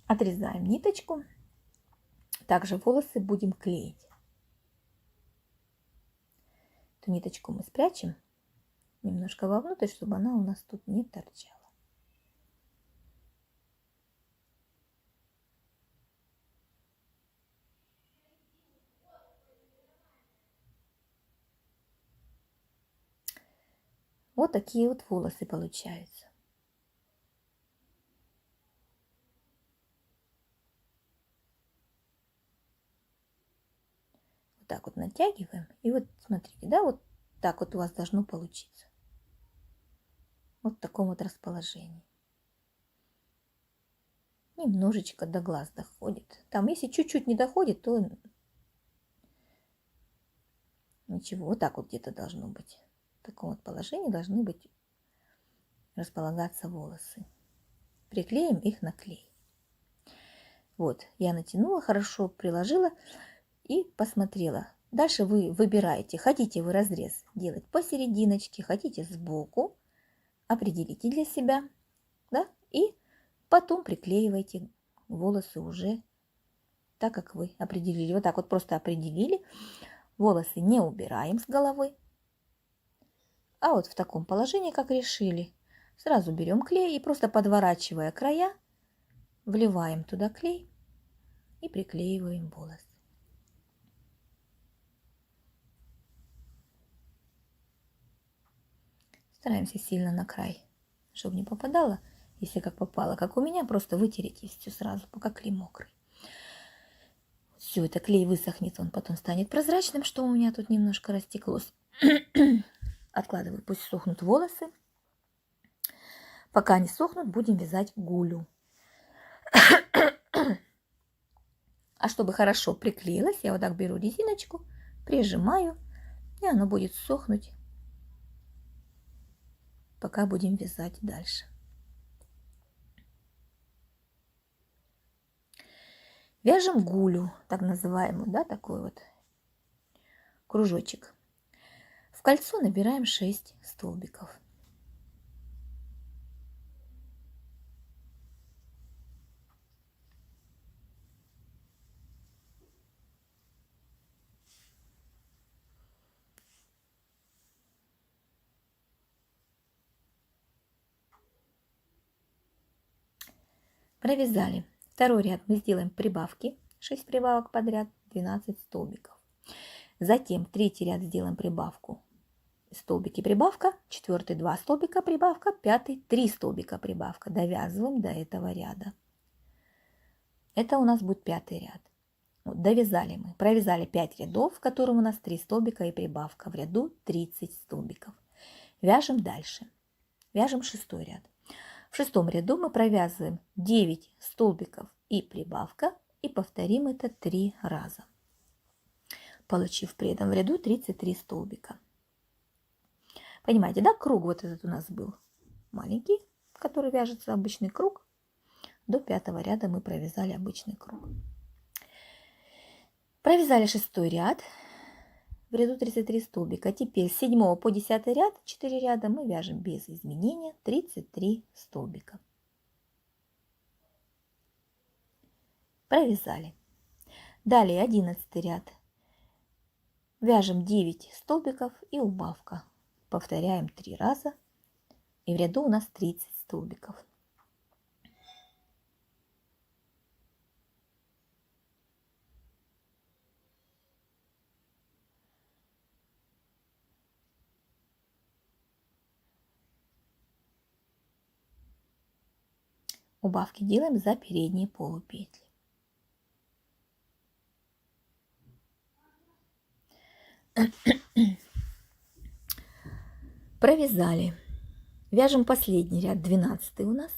Отрезаем ниточку. Также волосы будем клеить. Эту ниточку мы спрячем немножко вовнутрь, чтобы она у нас тут не торчала. Вот такие вот волосы получаются. Вот так вот натягиваем. И вот смотрите, да, вот так вот у вас должно получиться. Вот в таком вот расположении. Немножечко до глаз доходит. Там, если чуть-чуть не доходит, то ничего. Вот так вот где-то должно быть. В таком вот положении должны быть располагаться волосы. Приклеим их на клей. Вот, я натянула, хорошо приложила и посмотрела. Дальше вы выбираете, хотите вы разрез делать посерединочке, хотите сбоку. Определите для себя, да, и потом приклеивайте волосы уже так, как вы определили. Вот так вот просто определили. Волосы не убираем с головы, а вот в таком положении, как решили, сразу берем клей и просто подворачивая края, вливаем туда клей и приклеиваем волосы. Стараемся сильно на край, чтобы не попадало. Если как попало, как у меня, просто вытереть все сразу, пока клей мокрый. Все, это клей высохнет, он потом станет прозрачным, что у меня тут немножко растеклось. Откладываю, пусть сохнут волосы. Пока они сохнут, будем вязать гулю. А чтобы хорошо приклеилось, я вот так беру резиночку, прижимаю, и оно будет сохнуть, пока будем вязать дальше. Вяжем гулю, так называемую, да, такой вот кружочек. В кольцо набираем 6 столбиков. Провязали. Второй ряд мы сделаем прибавки, 6 прибавок подряд, 12 столбиков. Затем третий ряд сделаем прибавку, столбики прибавка, четвертый 2 столбика прибавка, пятый 3 столбика прибавка. Довязываем до этого ряда. Это у нас будет пятый ряд. Вот, довязали мы, провязали 5 рядов, в котором у нас 3 столбика и прибавка. В ряду 30 столбиков. Вяжем дальше. Вяжем 6-й ряд. В 6-м ряду мы провязываем 9 столбиков и прибавка и повторим это 3 раза, получив при этом в ряду 33 столбика. Понимаете, да, круг вот этот у нас был маленький, который вяжется обычный круг. До 5-го ряда мы провязали обычный круг. Провязали 6-й ряд, в ряду 33 столбика. Теперь с 7 по 10 ряд, 4 ряда, мы вяжем без изменения 33 столбика. Провязали. Далее 11 ряд. Вяжем 9 столбиков и убавка. Повторяем 3 раза. И в ряду у нас 30 столбиков. Убавки делаем за передние полупетли. Провязали. Вяжем последний ряд, 12 у нас.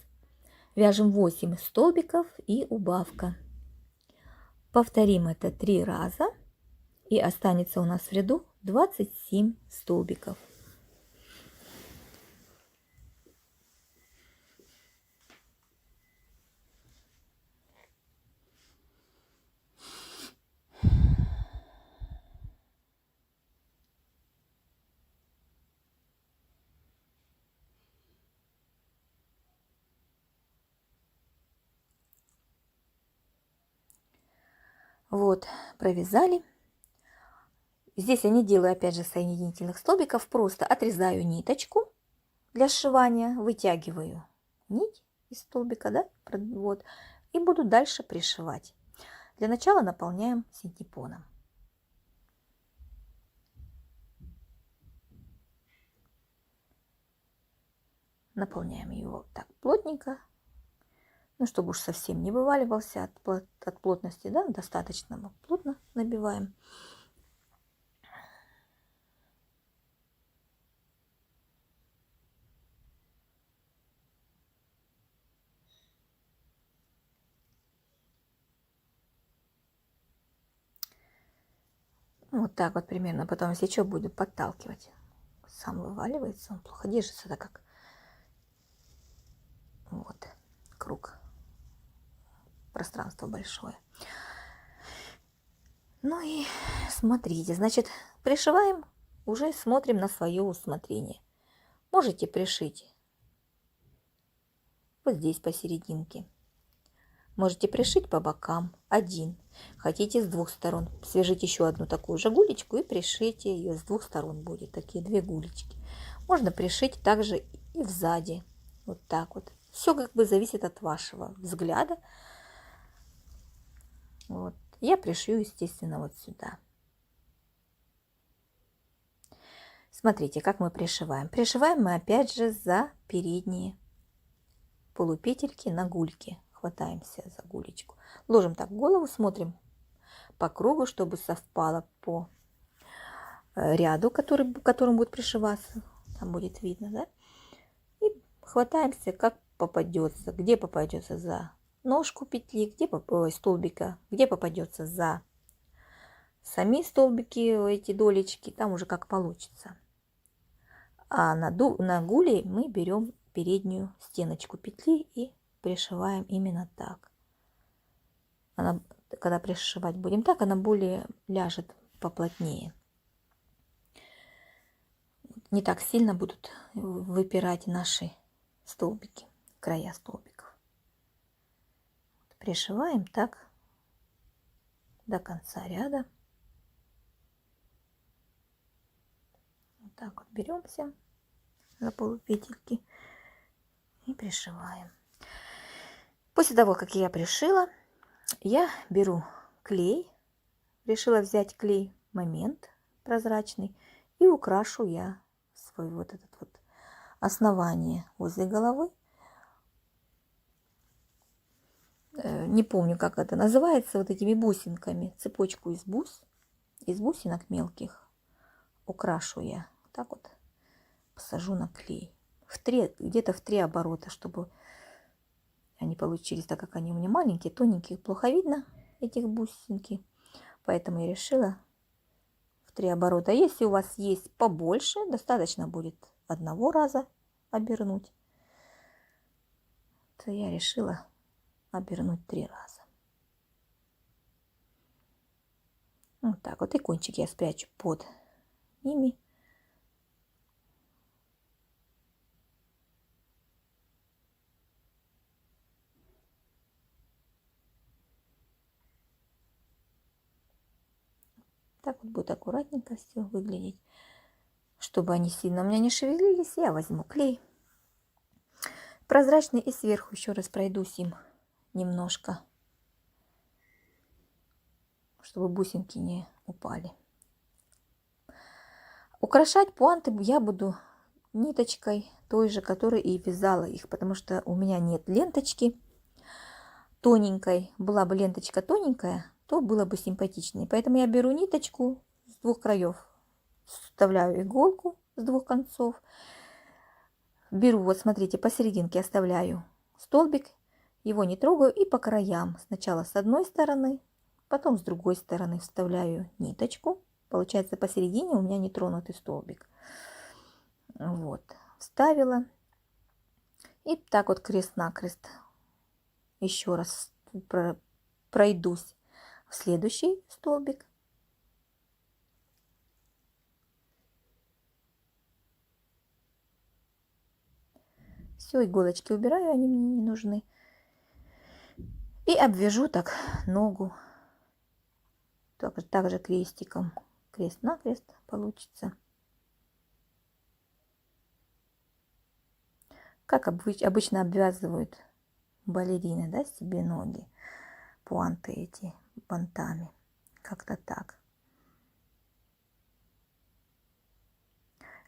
Вяжем 8 столбиков и убавка. Повторим это 3 раза. И останется у нас в ряду 27 столбиков. Вот, провязали. Здесь я не делаю, опять же, соединительных столбиков, просто отрезаю ниточку для сшивания, вытягиваю нить из столбика, да, вот, и буду дальше пришивать. Для начала наполняем синтепоном. Наполняем его так плотненько, ну, чтобы уж совсем не вываливался от плотности, да, достаточно мы плотно набиваем. Вот так вот примерно. Потом, если что, буду подталкивать. Сам вываливается, он плохо держится, так как вот круг, пространство большое. Ну и смотрите, значит, пришиваем, уже смотрим на свое усмотрение. Можете пришить вот здесь посерединке. Можете пришить по бокам один. Хотите с двух сторон. Свяжите еще одну такую же гулечку и пришейте ее с двух сторон. Будет такие 2 гулечки. Можно пришить также и сзади. Вот так вот. Все как бы зависит от вашего взгляда. Вот. Я пришью, естественно, вот сюда. Смотрите, как мы пришиваем. Пришиваем мы опять же за передние полупетельки на гульки. Хватаемся за гулечку. Ложим так голову, смотрим по кругу, чтобы совпало по ряду, которым будет пришиваться. Там будет видно, да? И хватаемся, как попадется. Где попадется за ножку петли, где столбика, где попадется за сами столбики, эти долечки. Там уже как получится. А на гуле мы берем переднюю стеночку петли и пришиваем именно так. Она, когда пришивать будем так, она более ляжет поплотнее. Не так сильно будут выпирать наши столбики, края столбиков. Пришиваем так до конца ряда. Вот так вот беремся за полупетельки и пришиваем. После того, как я пришила, я беру клей, решила взять клей момент прозрачный и украшу я свой вот этот вот основание возле головы не помню, как это называется, вот этими бусинками. Цепочку из бусинок мелких украшу я. Так вот посажу на клей. Где-то в 3 оборота, чтобы они получились, так как они у меня маленькие, тоненькие, плохо видно этих бусинки. Поэтому я решила в 3 оборота. Если у вас есть побольше, достаточно будет одного раза обернуть, то я решила обернуть 3 раза. Вот так вот. И кончик я спрячу под ними. Так вот будет аккуратненько все выглядеть. Чтобы они сильно у меня не шевелились, я возьму клей прозрачный и сверху еще раз пройдусь им немножко, чтобы бусинки не упали. Украшать пуанты я буду ниточкой той же, которой и вязала их, потому что у меня нет ленточки тоненькой. Была бы ленточка тоненькая, то было бы симпатичнее. Поэтому я беру ниточку с 2 краев, вставляю иголку с 2 концов, беру, вот смотрите, посерединке оставляю столбик, его не трогаю, и по краям сначала с одной стороны, потом с другой стороны вставляю ниточку. Получается, посередине у меня не тронутый столбик. Вот, вставила. И так вот крест-накрест еще раз пройдусь в следующий столбик. Все, иголочки убираю, они мне не нужны. И обвяжу так ногу. Также крестиком. Крест-накрест получится. Как обычно обвязывают балерины, да, себе ноги. Пуанты эти бантами. Как-то так.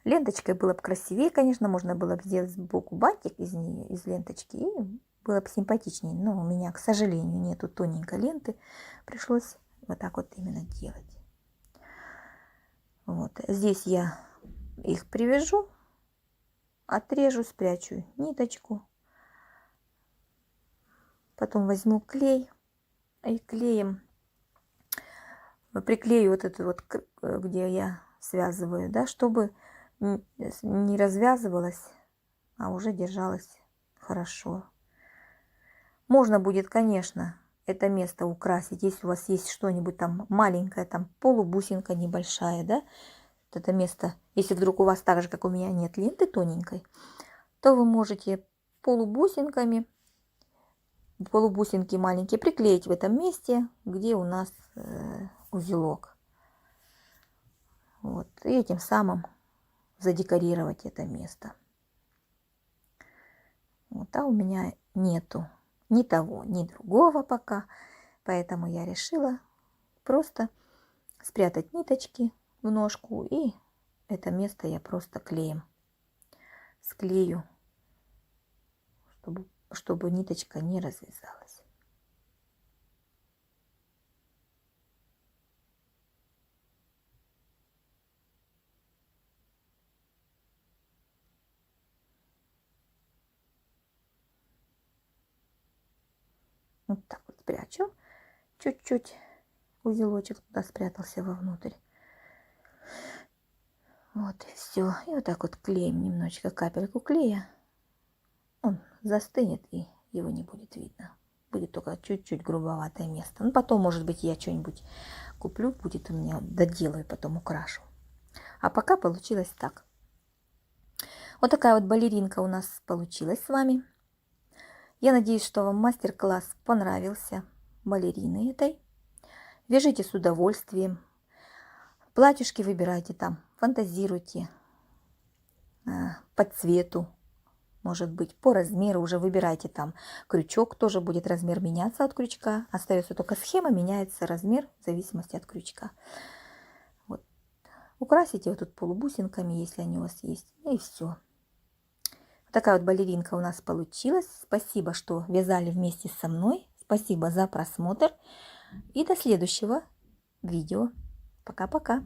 Ленточкой было бы красивее, конечно, можно было бы сделать сбоку бантик из нее, из ленточки, и было бы симпатичнее. Но у меня, к сожалению, нету тоненькой ленты. Пришлось вот так вот именно делать. Вот. Здесь я их привяжу, отрежу, спрячу ниточку. Потом возьму клей и клеем приклею вот это вот, где я связываю, да, чтобы не развязывалась, а уже держалась хорошо. Можно будет, конечно, это место украсить, если у вас есть что-нибудь там маленькое, там полубусинка небольшая, да, вот это место, если вдруг у вас так же, как у меня, нет ленты тоненькой, то вы можете полубусинками, полубусинки маленькие приклеить в этом месте, где у нас узелок. Вот, и этим самым задекорировать это место. Вот, а у меня нету ни того, ни другого пока, поэтому я решила просто спрятать ниточки в ножку, и это место я просто клеем склею, чтобы ниточка не развязалась. Вот так вот спрячу. Чуть-чуть узелочек туда спрятался вовнутрь. Вот и все. И вот так вот клеим немножечко, капельку клея. Он застынет, и его не будет видно. Будет только чуть-чуть грубоватое место. Ну, потом, может быть, я что-нибудь куплю, будет у меня, доделаю, потом украшу. А пока получилось так. Вот такая вот балеринка у нас получилась с вами. Я надеюсь, что вам мастер-класс понравился балерины этой. Вяжите с удовольствием. Платьюшки выбирайте там, фантазируйте по цвету, может быть, по размеру уже выбирайте там. Крючок тоже будет размер меняться от крючка. Остается только схема, меняется размер в зависимости от крючка. Вот. Украсите вот тут полубусинками, если они у вас есть. И все. Вот такая вот балеринка у нас получилась. Спасибо, что вязали вместе со мной. Спасибо за просмотр и до следующего видео. Пока-пока.